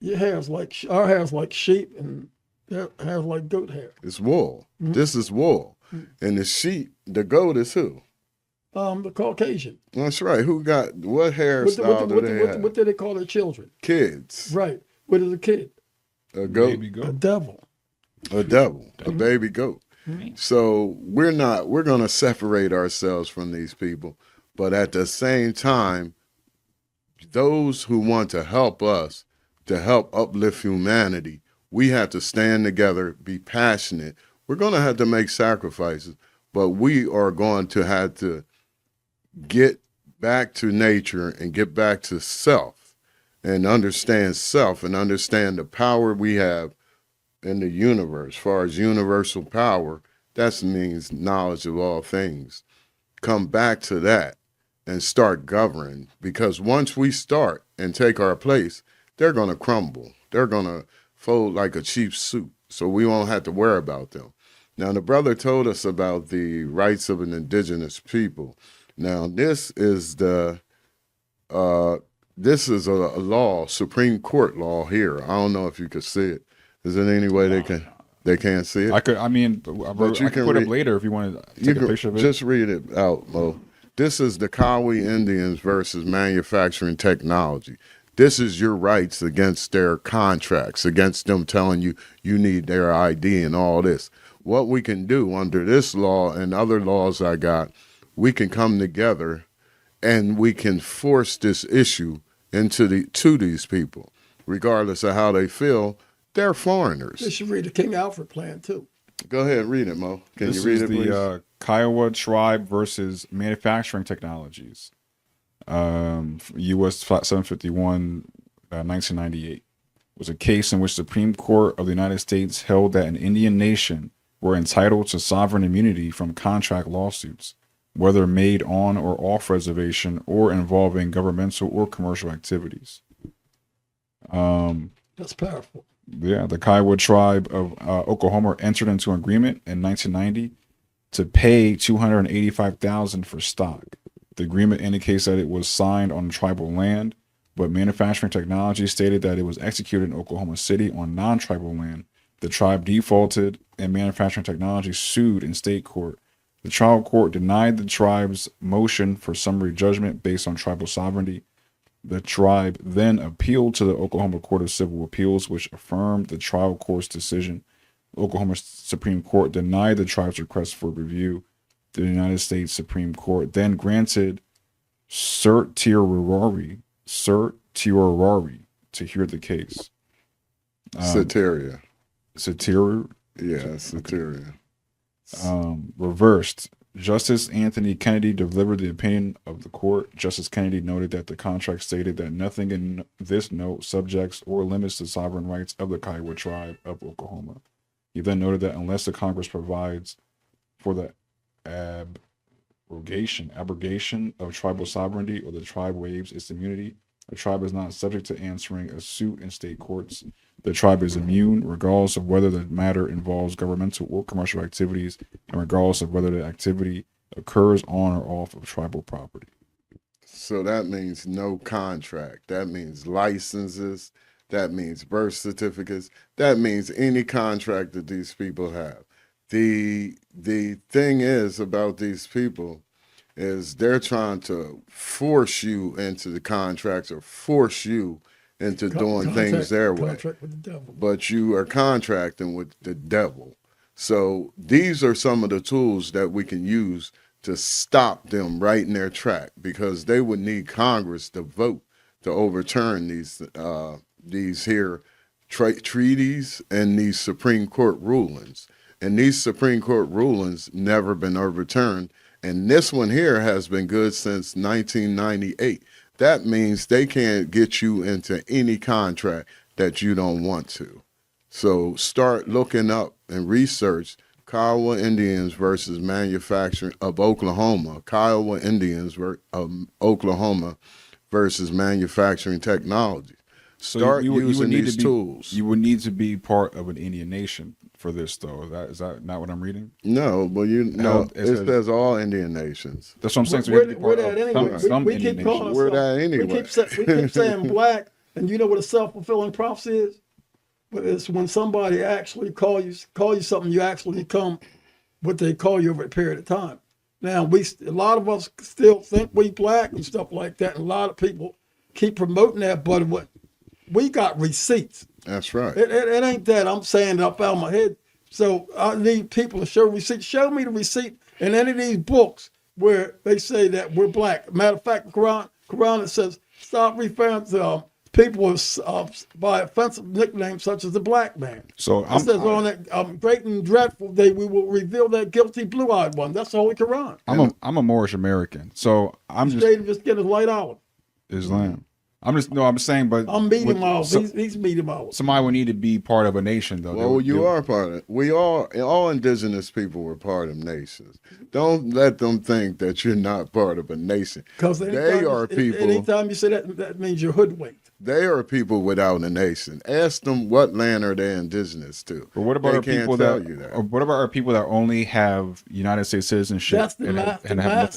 our hair is like sheep, and their hair is like goat hair. It's wool. Mm-hmm. This is wool. Mm-hmm. And the sheep, the goat is who? The Caucasian. That's right. Who got, what hairstyle do they have? What do they call their children? Kids. Right. What is a kid? A goat. Baby goat. A devil. A devil. Mm-hmm. A baby goat. Mm-hmm. So we're going to separate ourselves from these people. But at the same time, those who want to help us, to help uplift humanity, we have to stand together, be passionate. We're going to have to make sacrifices, but we are going to have to get back to nature and get back to self and understand the power we have in the universe, as far as universal power That means knowledge of all things. Come back to that and start governing, because once we start and take our place, they're going to crumble. They're going to fold like a cheap suit, so we won't have to worry about them. Now, the brother told us about the rights of an indigenous people. Now, this is a law, Supreme Court law here. I don't know if you could see it. Is there any way they can't see it? I could put it up later if you want to take a picture of it. Just read it out, Mo. This is the Kawi Indians versus manufacturing technology. This is your rights against their contracts, against them telling you you need their ID and all this. What we can do under this law and other laws I got, we can come together and we can force this issue to these people, regardless of how they feel. They're foreigners. They should read the King Alfred plan too. Go ahead, read it, Mo. Can you read it, please? This is the Kiowa tribe versus manufacturing technologies. U.S. 751, 1998. Was a case in which the Supreme Court of the United States held that an Indian nation were entitled to sovereign immunity from contract lawsuits, whether made on or off reservation or involving governmental or commercial activities. That's powerful. Yeah, the Kiowa tribe of Oklahoma entered into an agreement in 1990 to pay $285,000 for stock. The agreement indicates that it was signed on tribal land, but manufacturing technology stated that it was executed in Oklahoma City on non-tribal land. The tribe defaulted, and manufacturing technology sued in state court. The trial court denied the tribe's motion for summary judgment based on tribal sovereignty. The tribe then appealed to the Oklahoma Court of Civil Appeals, which affirmed the trial court's decision. The Oklahoma Supreme Court denied the tribe's request for review. The United States Supreme Court then granted certiorari to hear the case. Soteria. Soteria? Yeah, Soteria. Reversed. Justice Anthony Kennedy delivered the opinion of the court. Justice Kennedy noted that the contract stated that nothing in this note subjects or limits the sovereign rights of the Kiowa tribe of Oklahoma. He then noted that unless the Congress provides for the abrogation of tribal sovereignty or the tribe waives its immunity, the tribe is not subject to answering a suit in state courts. The tribe is immune regardless of whether the matter involves governmental or commercial activities and regardless of whether the activity occurs on or off of tribal property. So that means no contract. That means licenses. That means birth certificates. That means any contract that these people have. The thing is about these people is they're trying to force you into the contracts or force you into doing things their way. With the devil. But you are contracting with the devil. So these are some of the tools that we can use to stop them right in their track, because they would need Congress to vote to overturn these treaties and these Supreme Court rulings. And these Supreme Court rulings never been overturned. And this one here has been good since 1998. That means they can't get you into any contract that you don't want to. So start looking up and research Kiowa Indians versus manufacturing of Oklahoma. Kiowa Indians of Oklahoma versus manufacturing technology. Start using these tools. You would need to be part of an Indian nation for this, though. Is that not what I'm reading? No, but it says all Indian nations. That's what I'm saying. So We're that anyway. Some We Indian keep calling nations. We're ourselves. that anyway. We keep saying black, and you know what a self-fulfilling prophecy is? But it's when somebody actually call you something, you actually become what they call you over a period of time. Now, a lot of us still think we black and stuff like that, and a lot of people keep promoting that, but what we got receipts. That's right. It ain't that I'm saying it up out of my head. So I need people to show receipts. Show me the receipt in any of these books where they say that we're black. Matter of fact, the Quran it says, stop referring to people by offensive nicknames such as the black man. So it says on that great and dreadful day we will reveal that guilty blue-eyed one. That's the Holy Quran. I'm a Moorish American, so I'm just getting his light olive. Islam. I'm saying, but I'm meeting all. He's meeting all. Somebody would need to be part of a nation, though. Well, you are part of it. We all indigenous people were part of nations. Don't let them think that you're not part of a nation. Because they are people. Anytime you say that, that means you're hoodwinked. They are people without a nation. Ask them what land are they indigenous to. But what about they our people or what about our people that only have United States citizenship That's the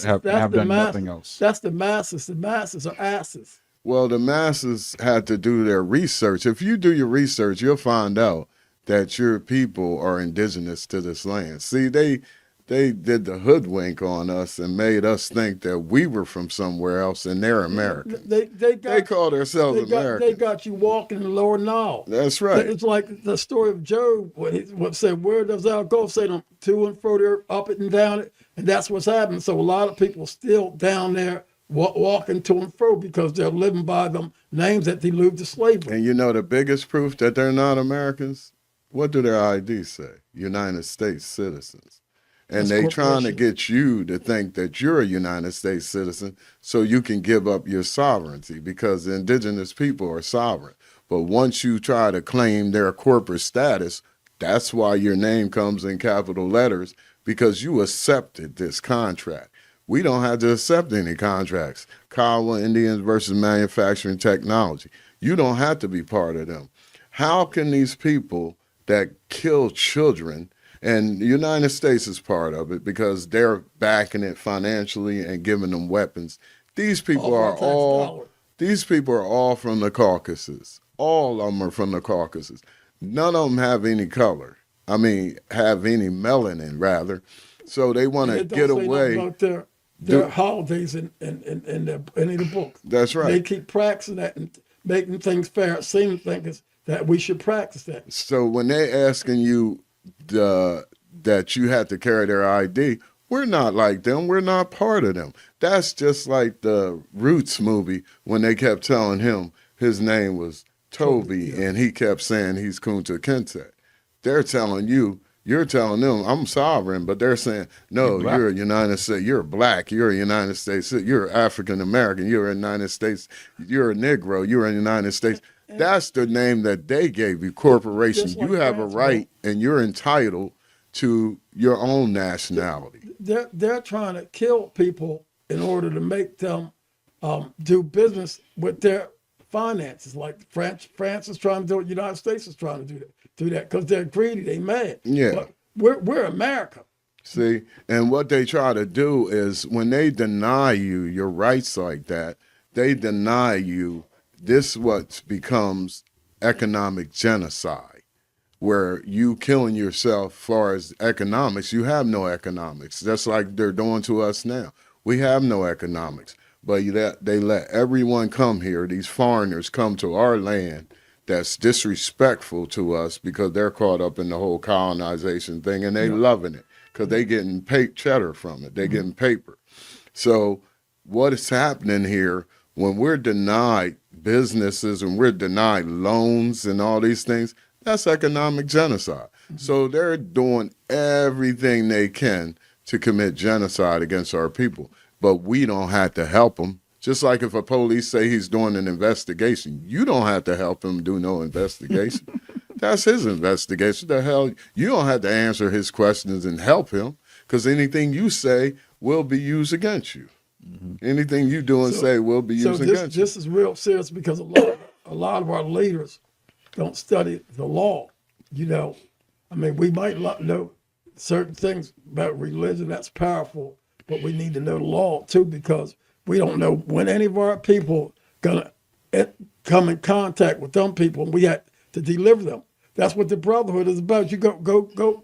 have done nothing else? That's the masses. The masses are asses. Well, the masses had to do their research. If you do your research, you'll find out that your people are indigenous to this land. See, they did the hoodwink on us and made us think that we were from somewhere else and they're American. They call themselves American. They got you walking in the lower Nile. That's right. It's like the story of Job when he said, "Where does thou go?" Say them to and fro there, up it and down it, and that's what's happening. So a lot of people still down there walking to and fro because they're living by them names that deluded to slavery. And you know the biggest proof that they're not Americans? What do their IDs say? United States citizens. And they trying to get you to think that you're a United States citizen so you can give up your sovereignty because the indigenous people are sovereign. But once you try to claim their corporate status, that's why your name comes in capital letters, because you accepted this contract. We don't have to accept any contracts. Kiowa Indians versus manufacturing technology. You don't have to be part of them. How can these people that kill children, and the United States is part of it because they're backing it financially and giving them weapons. These people are all from the Caucasus. All of them are from the Caucasus. None of them have any color. I mean, have any melanin rather. So they want to get away. Their holidays in any of the books. That's right. They keep practicing that and making things fair. It seems that we should practice that. So when they're asking you that you have to carry their ID, we're not like them. We're not part of them. That's just like the Roots movie when they kept telling him his name was Toby and he kept saying he's Kunta Kinte. They're telling you, you're telling them, I'm sovereign, but they're saying, no, you're a United States, you're black, you're a United States, you're African American, you're a United States, you're a Negro, you're a United States. That's the name that they gave you, corporation. You have a right and you're entitled to your own nationality. They're trying to kill people in order to make them do business with their finances. Like France is trying to do it, the United States is trying to do that because they're greedy, they mad. Yeah. But we're America. See, and what they try to do is when they deny you your rights like that, they deny you this what becomes economic genocide, where you killing yourself as far as economics. You have no economics. That's like they're doing to us now. We have no economics, but they let everyone come here, these foreigners come to our land that's disrespectful to us because they're caught up in the whole colonization thing and they loving it because they getting cheddar from it. They getting paper. So what is happening here when we're denied businesses and we're denied loans and all these things, that's economic genocide. So they're doing everything they can to commit genocide against our people, but we don't have to help them. Just like if a police say he's doing an investigation, you don't have to help him do no investigation. That's his investigation. The hell, you don't have to answer his questions and help him because anything you say will be used against you. Mm-hmm. Anything you do and say will be used against you. This is real serious because a lot of our leaders don't study the law. You know, I mean, we might know certain things about religion, that's powerful, but we need to know the law too because we don't know when any of our people gonna come in contact with them people, and we have to deliver them. That's what the brotherhood is about. You go.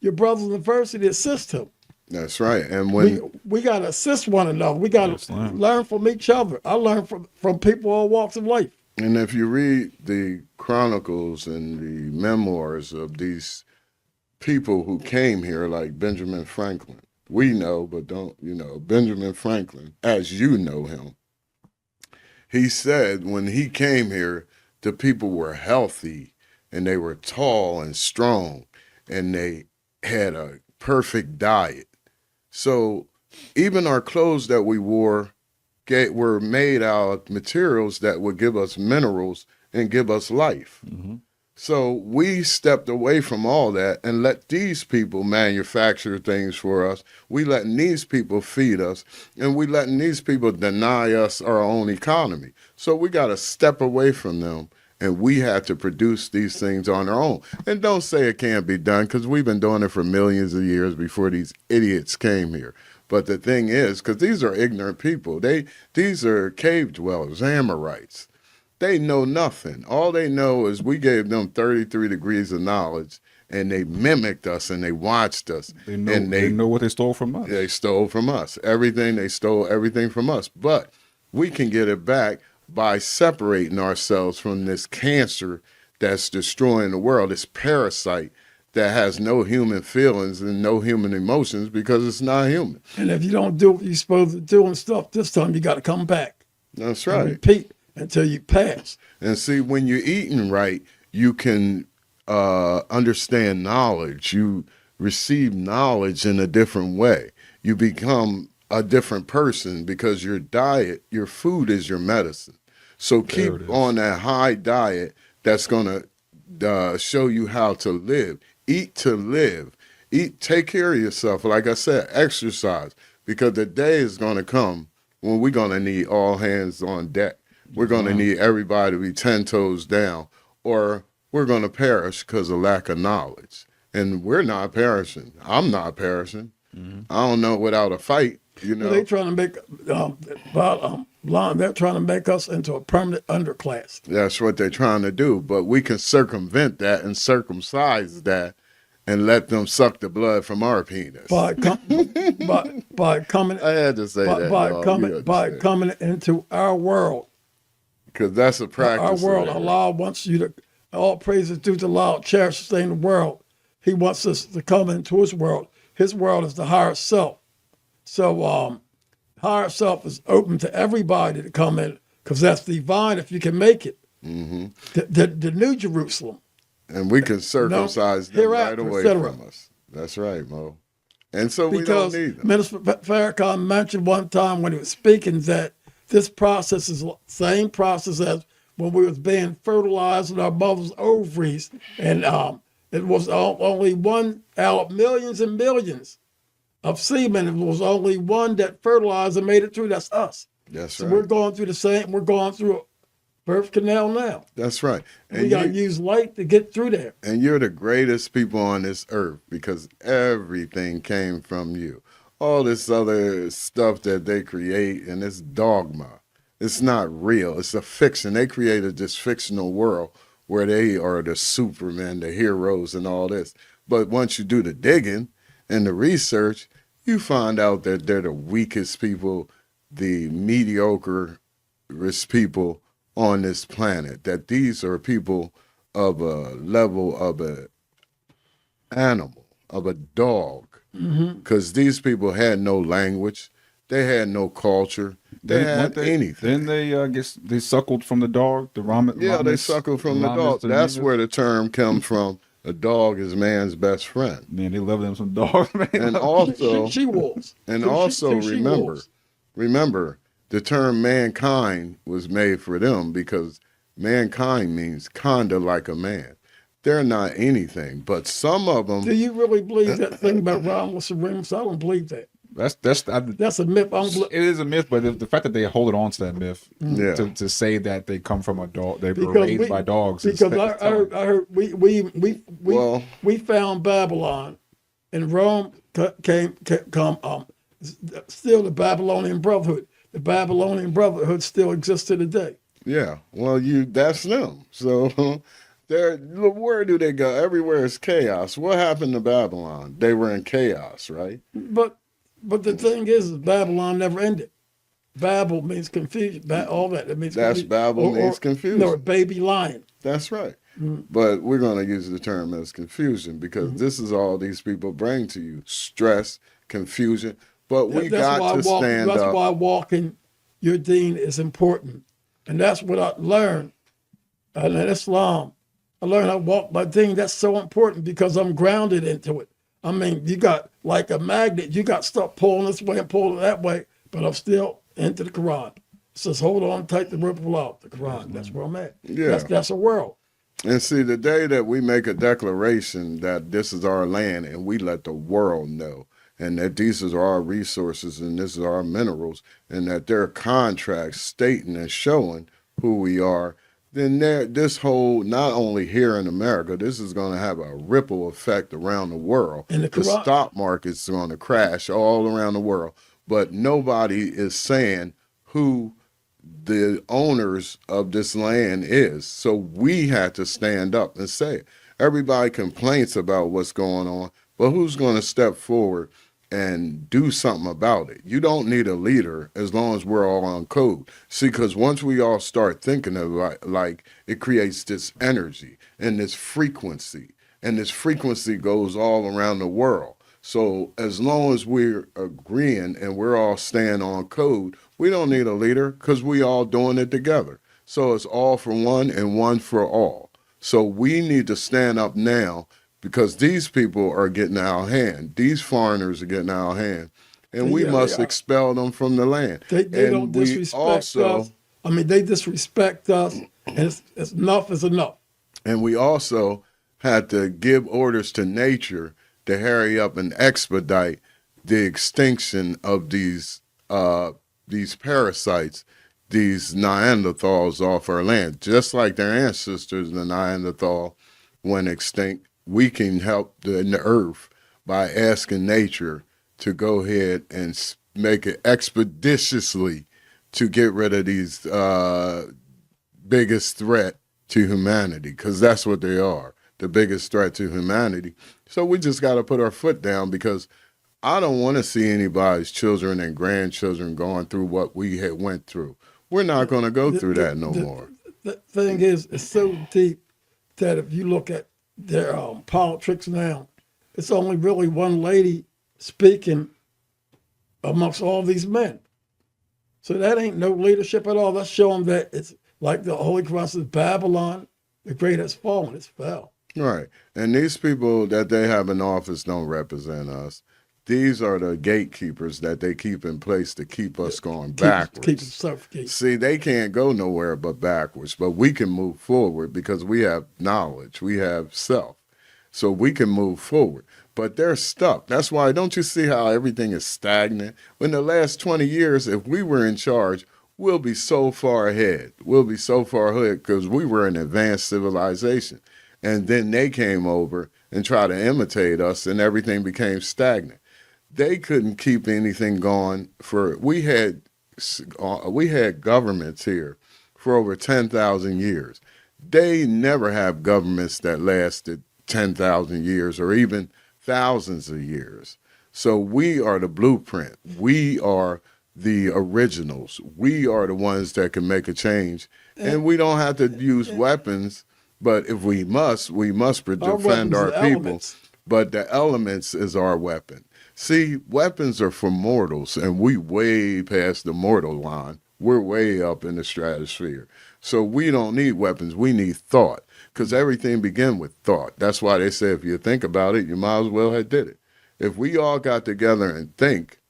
Your brother's in the university, assist him. That's right. And when we gotta assist one another, we gotta learn from each other. I learn from people all walks of life. And if you read the chronicles and the memoirs of these people who came here, like Benjamin Franklin. We know, but don't, Benjamin Franklin, as you know him, he said when he came here, the people were healthy and they were tall and strong and they had a perfect diet. So even our clothes that we wore were made out of materials that would give us minerals and give us life. Mm-hmm. So we stepped away from all that and let these people manufacture things for us. We letting these people feed us, and we letting these people deny us our own economy. So we got to step away from them, and we have to produce these things on our own. And don't say it can't be done, because we've been doing it for millions of years before these idiots came here. But the thing is, because these are ignorant people, these are cave dwellers, Amorites. They know nothing. All they know is we gave them 33 degrees of knowledge, and they mimicked us and they watched us. They know, and they know what they stole from us. They stole from us. They stole everything from us. But we can get it back by separating ourselves from this cancer that's destroying the world, this parasite that has no human feelings and no human emotions because it's not human. And if you don't do what you're supposed to do and stuff, this time you got to come back. That's And right. repeat until you pass. And see, when you're eating right, you can understand knowledge. You receive knowledge in a different way. You become a different person because your diet, your food is your medicine. So keep on that high diet that's going to show you how to live. Eat to live. Take care of yourself. Like I said, exercise, because the day is going to come when we're going to need all hands on deck. We're going to need everybody to be 10 toes down, or we're going to perish because of lack of knowledge. And we're not perishing. I'm not perishing. I don't know without a fight, you know. They're trying to make they're trying to make us into a permanent underclass. That's what they're trying to do. But we can circumvent that and circumcise that and let them suck the blood from our penis. By coming I had to say that. by coming into our world. Because that's a practice. Our world, Allah wants you to, all praises due to Allah, cherish, sustain the world. He wants us to come into his world. His world is the higher self. So higher self is open to everybody to come in, because that's divine if you can make it. Mm-hmm. The New Jerusalem. And we can circumcise them right away from us. That's right, Mo. And so we don't need them. Minister Farrakhan mentioned one time when he was speaking that this process is the same process as when we was being fertilized in our mother's ovaries, and it was only one out of millions and millions of semen. It was only one that fertilized and made it through. That's us. That's So right. we're going through the same. We're going through a birth canal now. That's right. We got to use light to get through there. And you're the greatest people on this earth because everything came from you. All this other stuff that they create and this dogma, it's not real. It's a fiction. They created this fictional world where they are the supermen, the heroes, and all this. But once you do the digging and the research, you find out that they're the weakest people, the mediocre-est people on this planet. That these are people of a level of an animal, of a dog. Because these people had no language, they had no culture, they had anything. Then they suckled from the dog, the ramen. Yeah, they suckled from the dog. That's where the term comes from. A dog is man's best friend. Man, they love them some dogs, man. And also, she-wolves. and also remember, the term mankind was made for them because mankind means kinda like a man. They're not anything, but some of them. Do you really believe that thing about Romulus and Remus? I don't believe that. That's a myth. It is a myth, but the fact that they hold on to that myth Yeah. to say that they come from a dog, they were Because raised by dogs. Because I heard we found Babylon, and Rome came still the Babylonian Brotherhood. The Babylonian Brotherhood still exists to today. Yeah, well, that's them. So where do they go? Everywhere is chaos. What happened to Babylon? They were in chaos, right? But the thing is Babylon never ended. Babel means confusion. All that. It means That's confusion. Babel means confusion. No, a baby lion. That's right. But we're going to use the term as confusion because this is all these people bring to you: stress, confusion. But we got to stand up. That's why walking your deen is important, and that's what I learned in Islam. I learned how to walk my deen. That's so important because I'm grounded into it. I mean, you got like a magnet. You got stuff pulling this way and pulling that way, but I'm still into the Quran. It says, hold on tight, the rope will out. The Quran, that's where I'm at. Yeah. That's a world. And see, the day that we make a declaration that this is our land and we let the world know, and that these are our resources and this is our minerals, and that there are contracts stating and showing who we are, then this whole, not only here in America, this is going to have a ripple effect around the world. And the stock market's going to crash all around the world, but nobody is saying who the owners of this land is. So we had to stand up and say it. Everybody complains about what's going on, but who's going to step forward and do something about it? You don't need a leader as long as we're all on code. See, because once we all start thinking of like it creates this energy and this frequency, and this frequency goes all around the world. So as long as we're agreeing and we're all staying on code, we don't need a leader because we all doing it together. So it's all for one and one for all. So we need to stand up now because these people are getting out of hand. These foreigners are getting out of hand. And we must expel them from the land. They don't disrespect us. I mean, they disrespect us, and it's enough is enough. And we also had to give orders to nature to hurry up and expedite the extinction of these parasites, these Neanderthals off our land. Just like their ancestors, the Neanderthal, went extinct, we can help the earth by asking nature to go ahead and make it expeditiously to get rid of these biggest threat to humanity, because that's what they are, the biggest threat to humanity. So we just got to put our foot down, because I don't want to see anybody's children and grandchildren going through what we had went through. We're not going to go through that no more. The thing is, it's so deep that if you look at their politics now, it's only really one lady speaking amongst all these men. So that ain't no leadership at all. That's showing that it's like the Holy Cross is Babylon, the great has fallen, it's fell. Right. And these people that they have in office don't represent us. These are the gatekeepers that they keep in place to keep us going backwards. Keep it suffocating. See, they can't go nowhere but backwards, but we can move forward because we have knowledge, we have self. So we can move forward. But they're stuck. That's why, don't you see how everything is stagnant? In the last 20 years, if we were in charge, we'll be so far ahead. We'll be so far ahead because we were an advanced civilization. And then they came over and tried to imitate us, and everything became stagnant. They couldn't keep anything going we had governments here for over 10,000 years. They never have governments that lasted 10,000 years or even thousands of years. So we are the blueprint. We are the originals. We are the ones that can make a change. And we don't have to use weapons, but if we must defend our people. Elements. But the elements is our weapon. See, weapons are for mortals, and we way past the mortal line. We're way up in the stratosphere. So we don't need weapons. We need thought, because everything begins with thought. That's why they say if you think about it, you might as well have did it. If we all got together and think,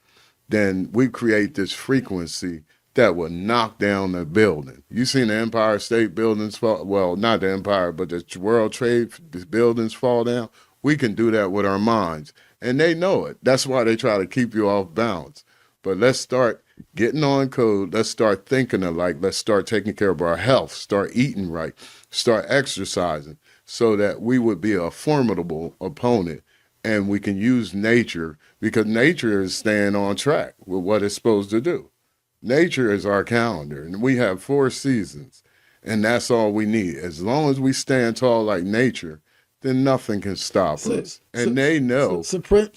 then we create this frequency that will knock down the building. You seen the Empire State Buildings fall? Well, not the Empire, but the World Trade buildings fall down. We can do that with our minds. And they know it. That's why they try to keep you off balance. But let's start getting on code. Let's start thinking alike. Let's start taking care of our health. Start eating right. Start exercising so that we would be a formidable opponent. And we can use nature, because nature is staying on track with what it's supposed to do. Nature is our calendar, and we have 4 seasons. And that's all we need. As long as we stand tall like nature, then nothing can stop us. And they know. Supreme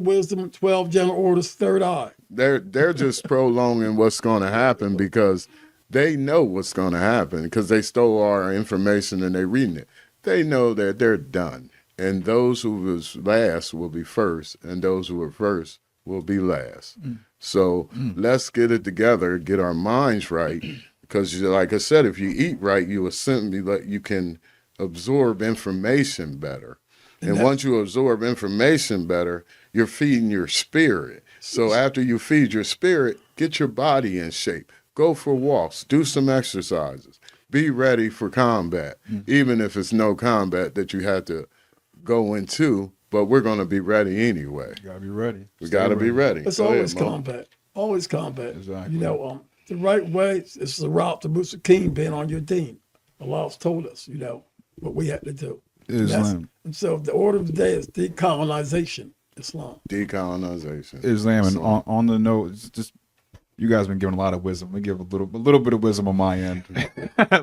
wisdom, 12 general orders, third eye. They're just prolonging what's going to happen because they know what's going to happen, because they stole our information and they're reading it. They know that they're done. And those who was last will be first, and those who were first will be last. So let's get it together, get our minds right, because like I said, if you eat right, you can absorb information better. And once you absorb information better, you're feeding your spirit. So after you feed your spirit, get your body in shape. Go for walks. Do some exercises. Be ready for combat, even if it's no combat that you have to go into. But we're going to be ready anyway. You gotta be ready. We got to be ready. It's Go always ahead, Mo. combat. Always combat. Exactly. You know, the right way is the route to Musa King being on your team. Allah's told us, you know, what we had to do. Islam. And so the order of the day is decolonization, Islam. Decolonization. Islam. And on the note, it's just you guys been giving a lot of wisdom. We give a little bit of wisdom on my end,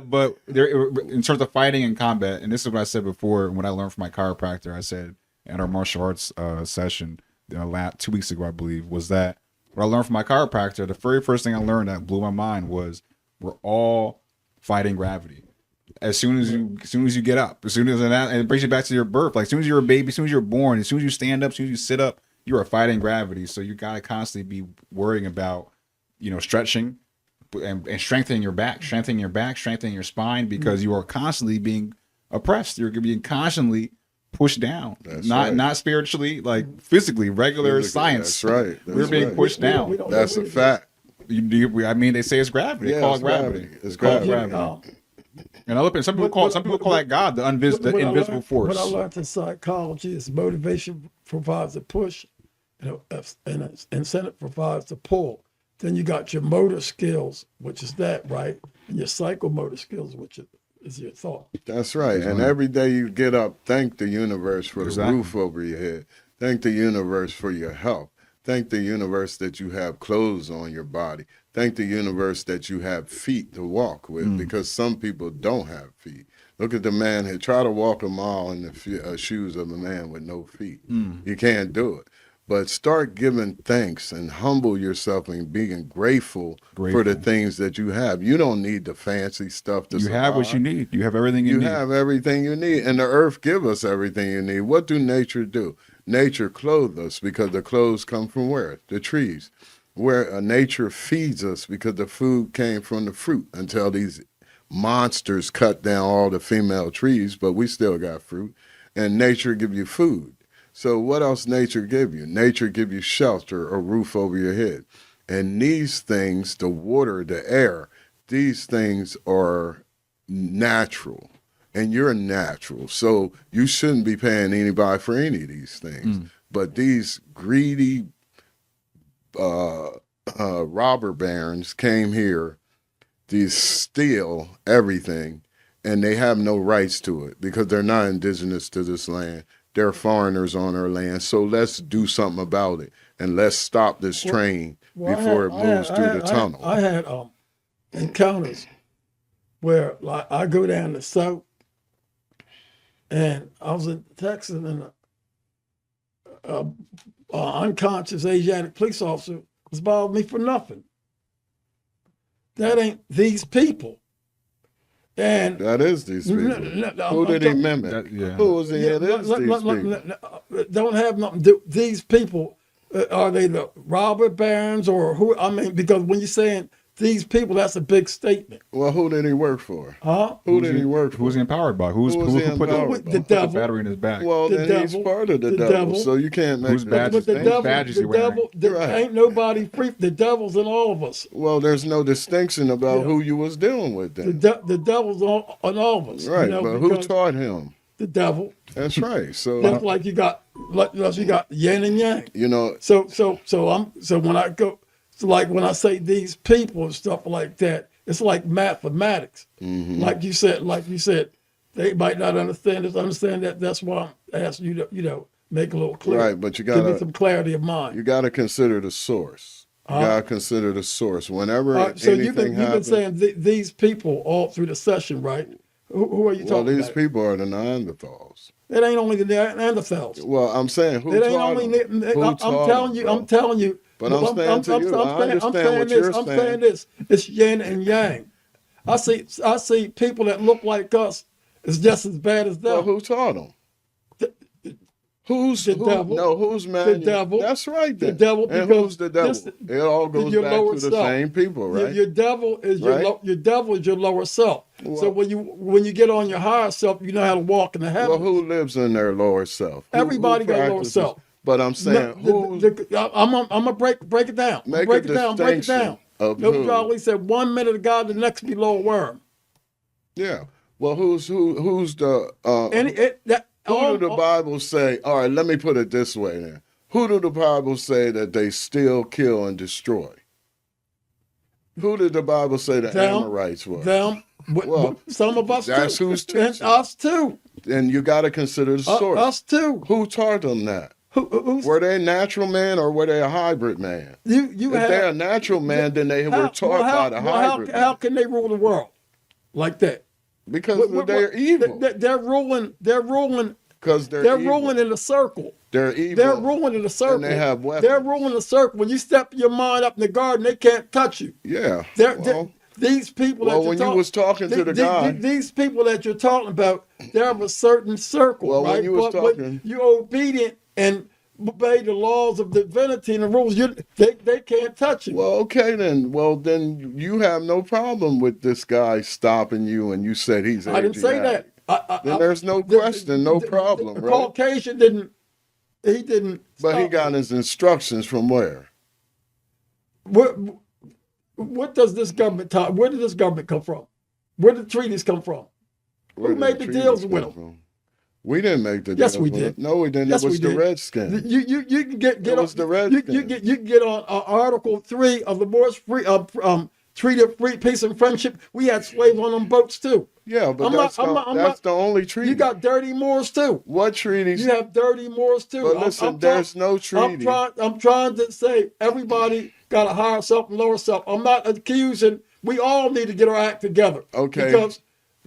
but there, in terms of fighting and combat, and this is what I said before when I learned from my chiropractor. I said at our martial arts session 2 weeks ago, I believe, was that what I learned from my chiropractor. The very first thing I learned that blew my mind was we're all fighting gravity. As soon as you get up, and it brings you back to your birth. Like as soon as you're a baby, as soon as you're born, as soon as you stand up, as soon as you sit up, you are fighting gravity. So you gotta constantly be worrying about, you know, stretching and strengthening your back, strengthening your spine, because you are constantly being oppressed. You're being constantly pushed down. That's not spiritually, like physically, regular science. That's right. We're being pushed down. That's a fact. I mean, they say it's gravity. They call it gravity. It's Call it gravity. And I look at some people call that God, the invisible force. What I learned in psychology is motivation provides a push, and an incentive provides a pull. Then you got your motor skills, which is that, right? And your psychomotor skills, which is your thought. That's right. And every day you get up, thank the universe for the roof over your head. Thank the universe for your health. Thank the universe that you have clothes on your body. Thank the universe that you have feet to walk with, because some people don't have feet. Look at the man who try to walk a mile in the shoes of a man with no feet. You can't do it. But start giving thanks and humble yourself and being grateful for the things that you have. You don't need the fancy stuff to survive. You have what you need. You have everything you need. You have everything you need. And the earth give us everything you need. What do nature do? Nature clothes us because the clothes come from where? The trees. Where nature feeds us because the food came from the fruit, until these monsters cut down all the female trees, but we still got fruit. And nature give you food. So what else nature give you? Nature give you shelter, a roof over your head. And these things, the water, the air, these things are natural. And you're natural. So you shouldn't be paying anybody for any of these things. But these greedy robber barons came here to steal everything, and they have no rights to it because they're not indigenous to this land. They're foreigners on our land. So let's do something about it, and let's stop this train before it moves through the tunnel. I had encounters where, like, I go down the south, and I was in Texas, and an unconscious Asiatic police officer was bothering me for nothing. That ain't these people. And that is these people. Who did he mimic? Who was he? It is these people. Don't have nothing to do. These people, are they the robber barons or who? I mean, because when you're saying these people, that's a big statement. Well, who did he work for? Huh? Who did he work for? Who's he empowered by? Who put the battery in his back? Well, then he's part of the devil, so you can't make whose badges he wearing? Ain't nobody free. The devil's in all of us. Well, there's no distinction about who you was dealing with then. The devil's on all of us. Right, you know, but who taught him? The devil. That's right. So just like you got yin and yang. You know. So when I go. So like when I say these people and stuff like that, it's like mathematics. Like you said, they might not understand this. Understand that. That's why I'm asking you to, make a little clear. Right, but you got to give me some clarity of mind. You got to consider the source. You got to consider the source. Whenever so anything happens, you've been saying these people all through the session, right? Who are you talking about? Well, these people are the Neanderthals. It ain't only the Neanderthals. Well, I'm saying who taught them? I'm telling you. But I'm saying to you, I understand what you're saying. I'm saying this. It's yin and yang. I see people that look like us is just as bad as them. Well, who taught them? Who's The devil. No, who's man? The devil. That's right. The Then. devil. And because who's the devil? this- It all goes your back lower to the self. same people, right? Your devil is Right? your devil is your lower self. So Well- when you get on your higher self, you know how to walk in the heavens. Well, who lives in their lower self? Everybody got a lower practices- self. But I'm saying, I'm gonna break it down. Make break a it down. Break it distinction down. of No, who. Charlie said 1 minute of God, the next below a worm. Yeah. Well, who's the And who do the Bible say? All right, let me put it this way then. Who do the Bible say that they steal, kill, and destroy? Who did the Bible say the Amorites were? Them. Well, some of us that's too. who's And teaching. us too. And you got to consider the source. Us too. Who taught them that? Who's, Were they a natural man or were they a hybrid man? you If have, they're a natural man, then they were taught by the hybrid how man. can they rule the world like that? Because they're evil. They're ruling. Because they're They're evil. ruling in a circle. They're evil. They're ruling in a circle. And they have weapons. They're ruling a circle. When you step your mind up in the garden, they can't touch you. Yeah. These people Well, that you're when you was talking to the guy. these people that you're talking about, they have a certain circle, Well, right? when you was But talking- when you're obedient and obey the laws of divinity and the rules, they can't touch you. Well, okay then. Well, then you have no problem with this guy stopping you, and you said he's. I didn't say that. Then there's no question, no problem, the right? Caucasian didn't. He didn't. But he stop got his instructions from where? What does this government talk? Where did this government come from? Where did the treaties come from? Where Who did made the treaties deals come with them? from? We didn't make the Yes, deals we with did. them. No, we didn't. Yes, it was we the did. Redskins. You can get It was the Redskins. You can get on Article 3 of the Moor Treaty of Free Peace and Friendship. We had slaves on them boats too. Yeah, but I'm that's the only treaty. You got dirty Moors too. What treaties? You have dirty Moors too. But listen, there's no treaty. I'm trying to say everybody got a higher self and lower self. I'm not accusing. We all need to get our act together. Okay.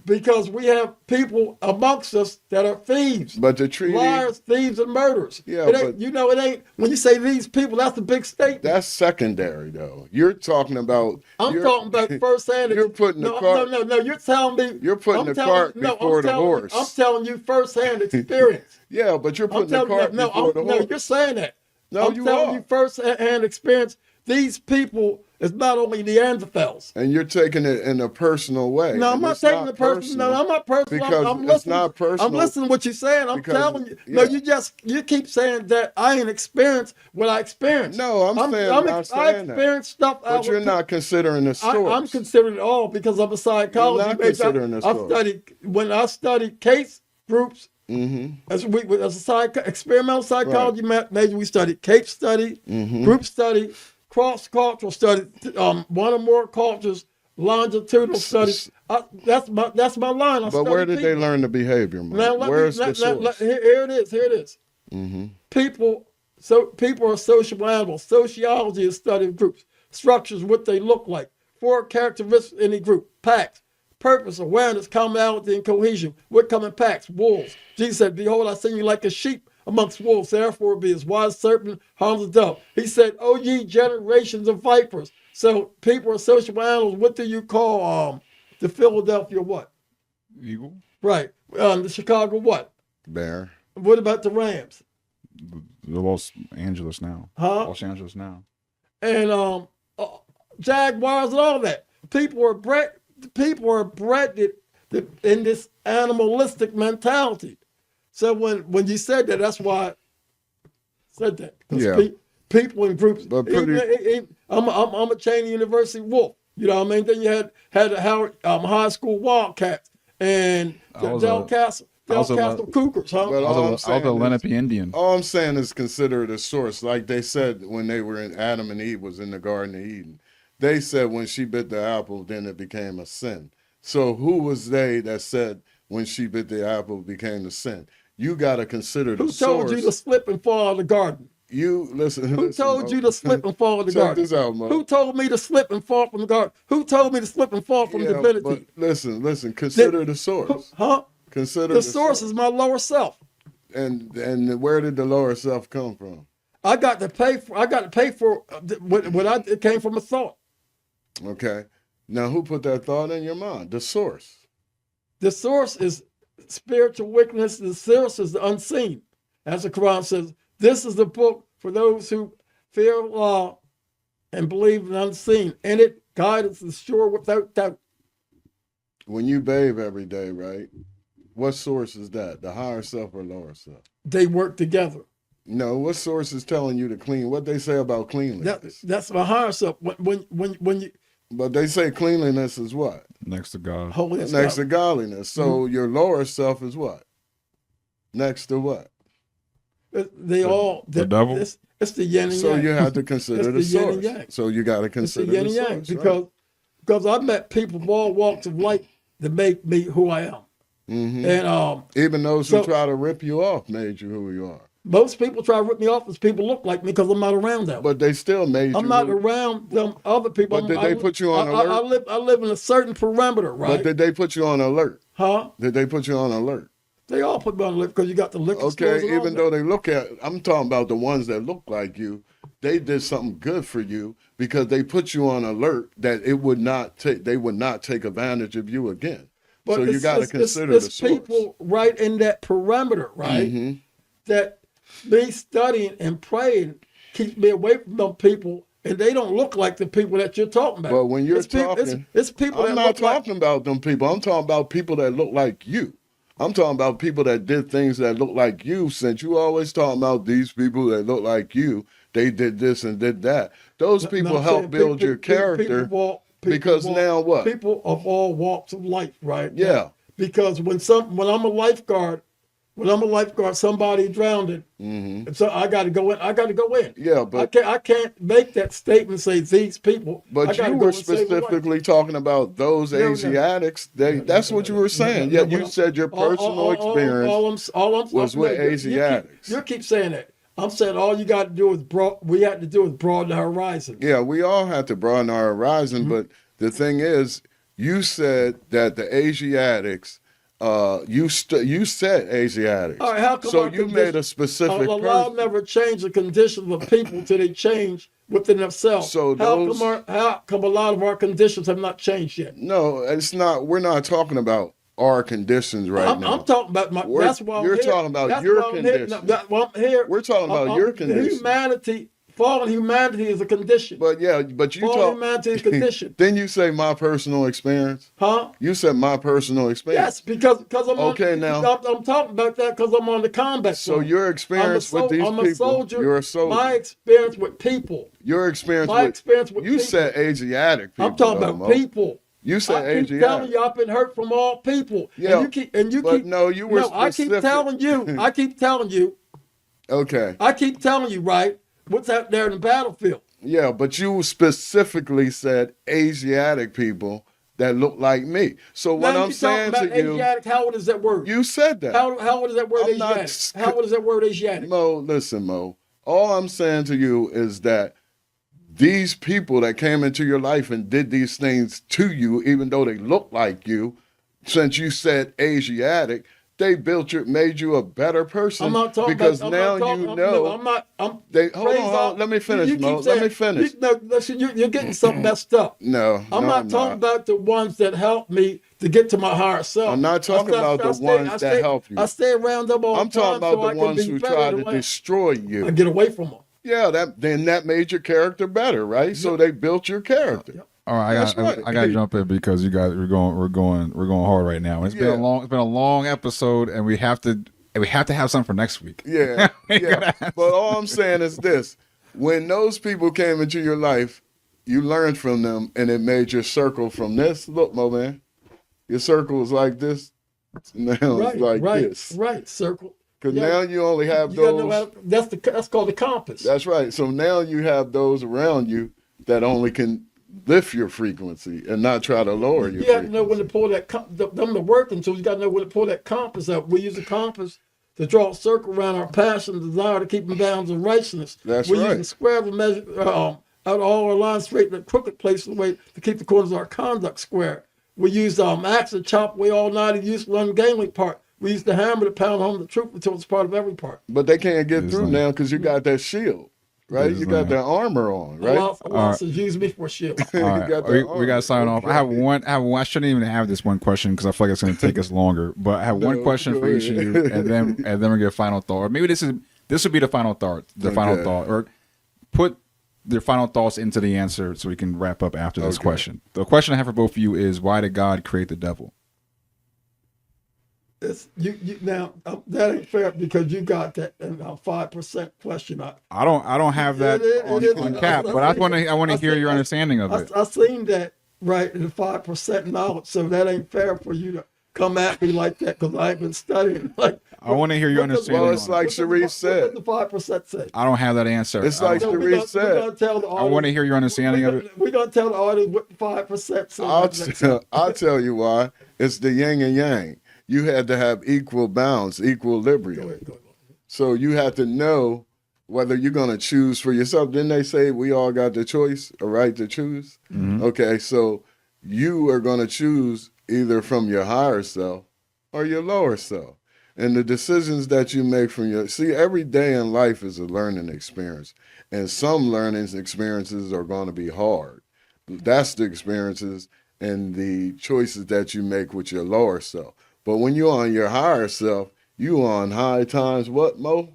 Because we have people amongst us that are thieves, But the treaty. liars, thieves, and murderers. Yeah, it ain't, it ain't. When you say these people, that's a big statement. That's secondary, though. You're talking about. I'm talking about firsthand. You're putting the cart. No. You're telling me. You're putting the cart before the horse. I'm telling you firsthand experience. Yeah, but you're putting the cart before the horse. No, you're saying that. No, I'm telling you firsthand experience. These people is not only Neanderthals. And you're taking it in a personal way. No, I'm and not it's taking it personal. No, I'm not personal. Because I'm it's listening. not personal. I'm listening to what you're saying. I'm because- telling you. yeah. No, you keep saying that I ain't experienced what I experienced. No, I'm saying I'm I saying that. experienced stuff. But you're not considering the source. I'm considering it all because I'm a psychology You're not major. considering the source. I studied case groups. Mm-hmm. As a experimental psychology major, we studied case study, Mm-hmm. group study, cross-cultural study, one or more cultures, longitudinal studies. That's my line. But where did they learn the behavior, Mike? Now, Where's the source? Here it is. Mm-hmm. People are social animals. Sociology is study of groups, structures, what they look like, 4 characteristics in any group, packs, purpose, awareness, commonality, and cohesion. What come in packs? Wolves. Jesus said, behold, I send you like a sheep amongst wolves, therefore be as wise as serpent, harmless as dove. He said, O ye generations of vipers. So people are social animals. What do you call the Philadelphia what? Eagle. Right. The Chicago what? Bear. What about the Rams? The Los Angeles now. Huh? Los Angeles now. And Jaguars and all that. People are bred in this animalistic mentality. So when you said that, that's why I said that. 'Cause Yeah. People in groups. But I'm a Cheney University Wolf. You know what I mean? Then you had the Howard High School Wildcats and the Del Castle Cougars, huh? But I was a Lenape Indian. All I'm saying is consider the source. Like they said when they were in Adam and Eve was in the Garden of Eden. They said when she bit the apple, then it became a sin. So who was they that said when she bit the apple it became a sin? You got to consider the Who source. told you to slip and fall out of the garden? You listen. Who told you to slip and fall in the Check garden? this out, Mo. Who told me to slip and fall from the garden? Who told me to slip and fall from divinity? But listen. Consider the source. Huh? Consider The source is my lower self. And where did the lower self come from? I got to pay for it came from a thought. Okay. Now who put that thought in your mind? The source. The source is spiritual wickedness. The source is the unseen. As the Quran says, this is the book for those who fear Allah and believe in the unseen. In it, guidance is sure without doubt. When you bathe every day, right? What source is that? The higher self or lower self? They work together. No, what source is telling you to clean? What they say about cleanliness? That's my higher self. When you But they say cleanliness is what? Next to God. holiness, Next to godliness. So your lower self is what? Next to what? The devil? It's the yin and yang. So you have to consider the It's the yin and source. yang. So you got to It's the consider yin the and yang source. because I've met people of all walks of life that make me who I am. Mm-hmm. And Even those who so- try to rip you off made you who you are. most people try to rip me off as people look like me because I'm not around them. But they still made I'm you. not around them other people. But did they put you on alert? I live in a certain parameter, right? But did they put you on alert? Huh? Did they put you on alert? They all put me on the list because you got the liquor stores Okay, and all even that. though they look at, I'm talking about the ones that look like you. They did something good for you because they put you on alert that it would not take. They would not take advantage of you again. But So you it's- got to it's- consider it's the source. people right in that perimeter, right? Mhm. That me studying and praying keeps me away from them people, and they don't look like the people that you're talking about. But when you're It's people- talking, it's people I'm that not look like talking about them people. I'm talking about people that look like you. I'm talking about people that did things that look like you. Since you always talking about these people that look like you, they did this and did that. Those people No, I'm help saying build your people character. of all- because now what? People of all walks of life, right? Yeah. Because when I'm a lifeguard, somebody drowned, and so I got to go in. Yeah, but I can't make that statement. Say these people. I But gotta you go were and save a life. specifically talking about those No, no. Asiatics. That's what you were saying. No, Yeah, no, you no. said your personal experience was with Asiatics. You keep saying that. I'm saying all you got to do is broaden the horizon. Yeah, we all have to broaden our horizon, but the thing is, you said that the Asiatics, you said Asiatics. All right, how come so our you made a specific Allah person. never changed the conditions of people till they change within themselves. So how those- come a lot of our conditions have not changed yet? No, it's not. We're not talking about our conditions right now. I'm talking about my. We're- That's why I'm you're here. talking about That's your why I'm here. condition. No, that's why I'm here. We're talking about your condition. Humanity, fallen humanity is a condition. But you fallen talk. humanity is a condition. Then you say my personal experience. Huh? You said my personal experience. Yes, because I'm Okay, on, now. I'm talking about that because I'm on the combat. So zone. your experience with these I'm a people, soldier. you're a soldier. My experience with people. Your experience My with experience with you people. said Asiatic people. I'm talking though, about Mo. people. You said I keep Asiatic. telling you, I've been hurt from all people. Yeah, and you but keep. no, you were I keep specific. telling you. I keep telling you. Okay. I keep telling you, right? What's out there in the battlefield? Yeah, but you specifically said Asiatic people that look like me. So what Now I'm you saying talking to about you, Asiatic, how old is that word? you said that. How old is that word I'm not Asiatic? sc- How old is that word Asiatic? Mo, listen, Mo. All I'm saying to you is that these people that came into your life and did these things to you, even though they look like you, since you said Asiatic, they made you a better person. I'm not talking because about. now I'm not talking, you I'm, know. no, I'm not. I'm. Hold on, let me finish, you keep Mo. saying- Let me finish. No, listen, you're getting something messed up. No, I'm not talking about the ones that help me to get to my higher self. I'm not talking about the ones that help you. I stay around them all I'm the time. talking about so I the can ones be who better tried than to what- destroy you. I get away from them. Yeah, that made your character better, right? So they built your character. Yep. All right, That's right. I got to jump in because you guys we're going hard right now. It's been Yeah. it's been a long episode, and we have to have something for next week. Yeah, We yeah. gotta have But all I'm saying is this: when those people came into your life, you learned from them, and it made your circle from this. Look, Mo, man, your circle is like this. Now it's like this. Right. Circle. Because Yeah. now you only have You gotta know those. how, that's called the compass. That's right. So now you have those around you that only can lift your frequency and not try to lower your You got to know when frequency. to pull that. Them the working tools. You got to know when to pull that compass up. We use the compass to draw a circle around our passion, desire to keep in bounds of righteousness. That's we right. use the square to measure out all our lines straight in the crooked place the way to keep the corners of our conduct square. We use axe to chop away all knotty, useful, ungainly part. We use the hammer to pound home the truth until it's part of every part. But they can't get It's through like- now because you got that shield. right? This You is, got that armor on, right? Allah says, use me for a shield. All right, got that we got to sign armor. off. I have one. I shouldn't even have this one question because I feel like it's going to take us longer. But I have one No, question go for each of ahead. you, and then we get a final thought. Or maybe this would be the final thought. Final Okay. thought, or put their final thoughts into the answer so we can wrap up after this Okay. question. The question I have for both of you is, why did God create the devil? It's, you now that ain't fair because you got that 5% question. I don't have that It is. on cap, but I want to hear your understanding of it. I seen that right in the 5% knowledge, so that ain't fair for you to come at me like that because I ain't been studying. Like I want to hear your understanding. Well, it's on it. like Sharif said. What the 5% say? I don't have that answer. It's like So Sharif said. I want to hear your understanding of it. We're gonna tell the audience what the 5% say. I'll tell you why. It's the yin and yang. You had to have equal balance, equilibrium. Go ahead. So you have to know whether you're going to choose for yourself. Didn't they say we all got the choice, a right to choose? Mm-hmm. Okay, so you are going to choose either from your higher self or your lower self. And the decisions that you make every day in life is a learning experience. And some learning experiences are going to be hard. That's the experiences and the choices that you make with your lower self. But when you're on your higher self, you on high times what, Mo?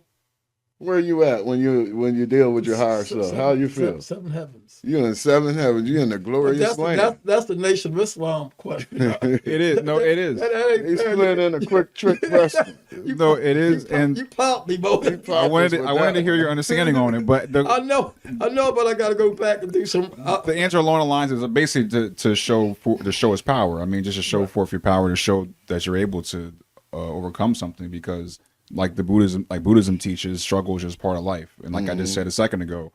Where are you at when you deal with your higher self? How you feel? Seven heavens. You're in seven heavens. You're in the glorious land. That's the Nation of Islam question. It is. No, it is. That ain't He's fair. playing in a quick trick wrestling. No, it is. And You popped me, Bo. I wanted to hear your understanding on it, but I know, but I got to go back and do some. the answer along the lines is basically to show his power. I mean, just to show forth your power, to show that you're able to overcome something. Because like Buddhism teaches, struggle is just part of life. And like I just said a second ago,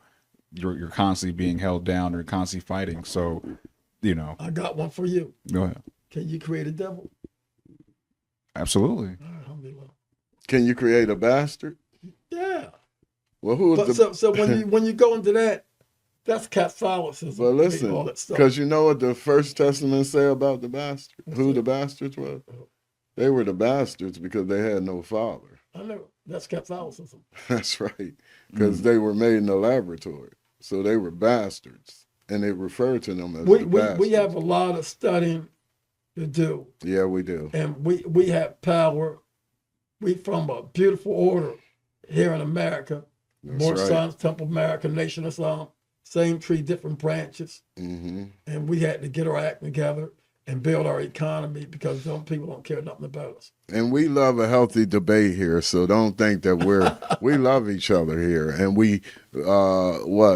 you're constantly being held down or constantly fighting. So, I got one for you. go ahead. Can you create a devil? Absolutely. Alhamdulillah. Can you create a bastard? Yeah. Well, who But is the? so when you go into that, that's Catholicism. But all listen, that stuff. because you know what the First Testament say about the bastard? Who the bastards was? They were the bastards because they had no father. I know that's Catholicism. That's right, because they were made in the laboratory, so they were bastards, and they refer to them as the bastards. We have a lot of studying to do, Yeah, we do. and we have power. We from a beautiful order here in America. That's More right. Sons, Temple America, Nation of Islam, same tree, different branches. Hmm. And we had to get our act together and build our economy because some people don't care nothing about us. And we love a healthy debate here, so don't think that we love each other here. And we,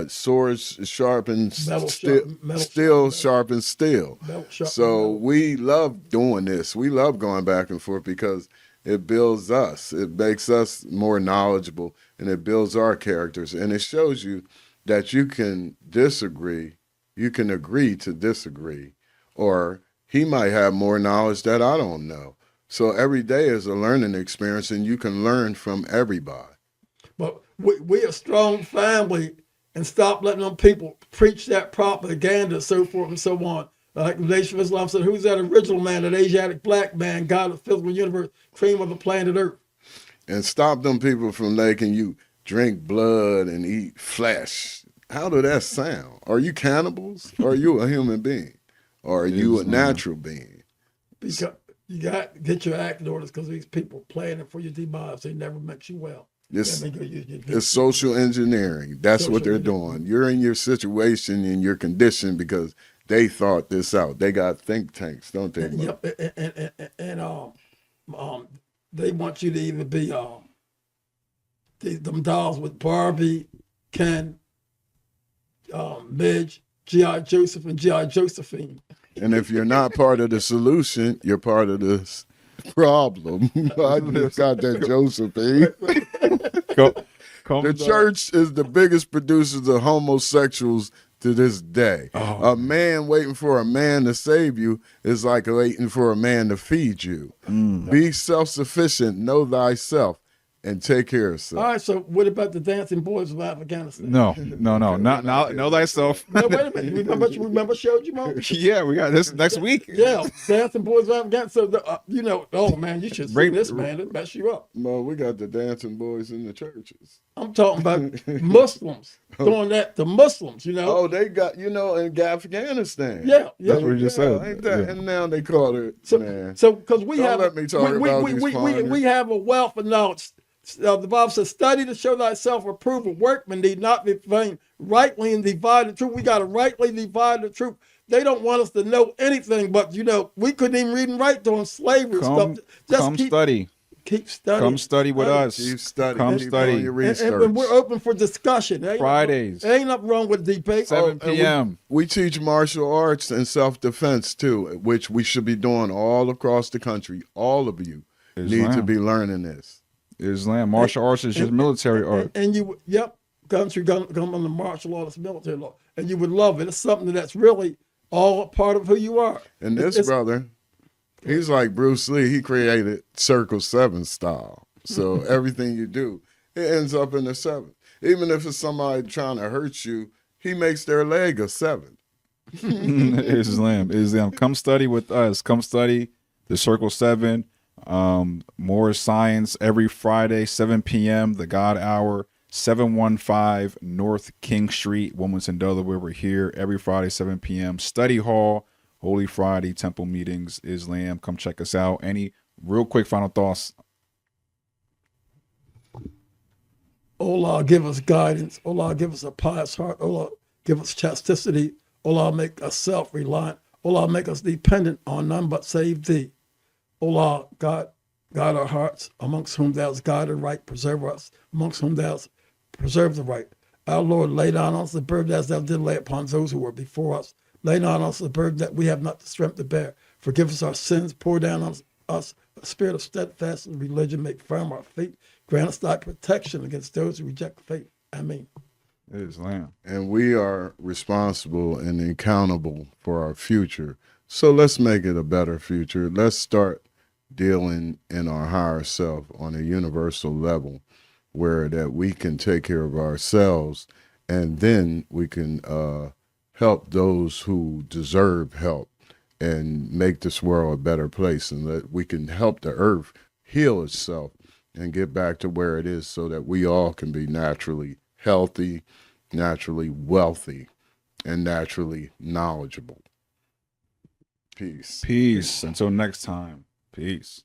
swords sharpen steel sharpens steel. So we love doing this. We love going back and forth because it builds us. It makes us more knowledgeable, and it builds our characters. And it shows you that you can disagree, you can agree to disagree, or he might have more knowledge that I don't know. So every day is a learning experience, and you can learn from everybody. But we a strong family, and stop letting them people preach that propaganda, so forth and so on. Like the Nation of Islam said, who's that original man, that Asiatic black man, God of the physical universe, cream of the planet Earth? And stop them people from making you drink blood and eat flesh. How do that sound? Are you cannibals? Or are you a human being? Or are you a natural being? Because you got to get your act in order because these people planning for your demise. They never makes you well. It's social engineering. That's what they're doing. You're in your situation and your condition because they thought this out. They got think tanks, don't they? Yep, and they want you to either be them dolls with Barbie, Ken, Midge, G.I. Joseph, and G.I. Josephine. And if you're not part of the solution, you're part of the problem. I just got that Josephine. The church is the biggest producers of homosexuals to this day. A man waiting for a man to save you is like waiting for a man to feed you. Be self-sufficient, know thyself, and take care of yourself. All right, so what about the dancing boys of Afghanistan? No, not know thyself. No, wait a minute. Remember showed you, Mo? Yeah, we got this next week. Yeah, dancing boys of Afghanistan. So, oh man, you should see this, man. It mess you up. Well, we got the dancing boys in the churches. I'm talking about Muslims doing that to Muslims, you know. Oh, they got, in Afghanistan. Yeah, That's what he just said. Ain't that? Yeah. And now they call it, man. So because we Don't have let me talk about these foreigners. we have a wealth of knowledge. The Bible says, "Study to show thyself approved. A workman need not be vain, rightly and divide the truth." We got to rightly divide the truth. They don't want us to know anything, but we couldn't even read and write during slavery Come, stuff. Just come study. Keep studying. Come study with us. Keep studying. Come Keep study. doing your research. And we're open for discussion. Fridays. Ain't nothing wrong with debate. 7 and p.m. We teach martial arts and self-defense too, which we should be doing all across the country. All of you need to Islam. be learning this. Islam. Martial arts is just military art. And country come under martial arts, military law, and you would love it. It's something that's really all a part of who you are. And this brother, he's like Bruce Lee. He created Circle 7 style. So everything you do, it ends up in the 7. Even if it's somebody trying to hurt you, he makes their leg a 7. Islam. Come study with us. Come study the Circle 7. More science every Friday, 7 p.m. The God Hour, 715 North King Street, Wilmington, Delaware. We're here every Friday, 7 p.m. Study Hall, Holy Friday, Temple Meetings, Islam. Come check us out. Any real quick final thoughts? Oh Lord, give us guidance. Oh Lord, give us a pious heart. Oh Lord, give us chastity. Oh Lord, make us self-reliant. Oh Lord, make us dependent on none but save thee. Oh Lord, God our hearts, amongst whom thou hast guided right, preserve us, amongst whom thou hast preserved the right. Our Lord, lay down on us the burden as thou did lay upon those who were before us. Lay down on us the burden that we have not the strength to bear. Forgive us our sins. Pour down on us a spirit of steadfast and religion. Make firm our feet. Grant us thy protection against those who reject faith. Amen. Islam. And we are responsible and accountable for our future. So let's make it a better future. Let's start dealing in our higher self on a universal level where that we can take care of ourselves, and then we can help those who deserve help and make this world a better place, and that we can help the earth heal itself and get back to where it is so that we all can be naturally healthy, naturally wealthy, and naturally knowledgeable. Peace. Peace. Until next time. Peace.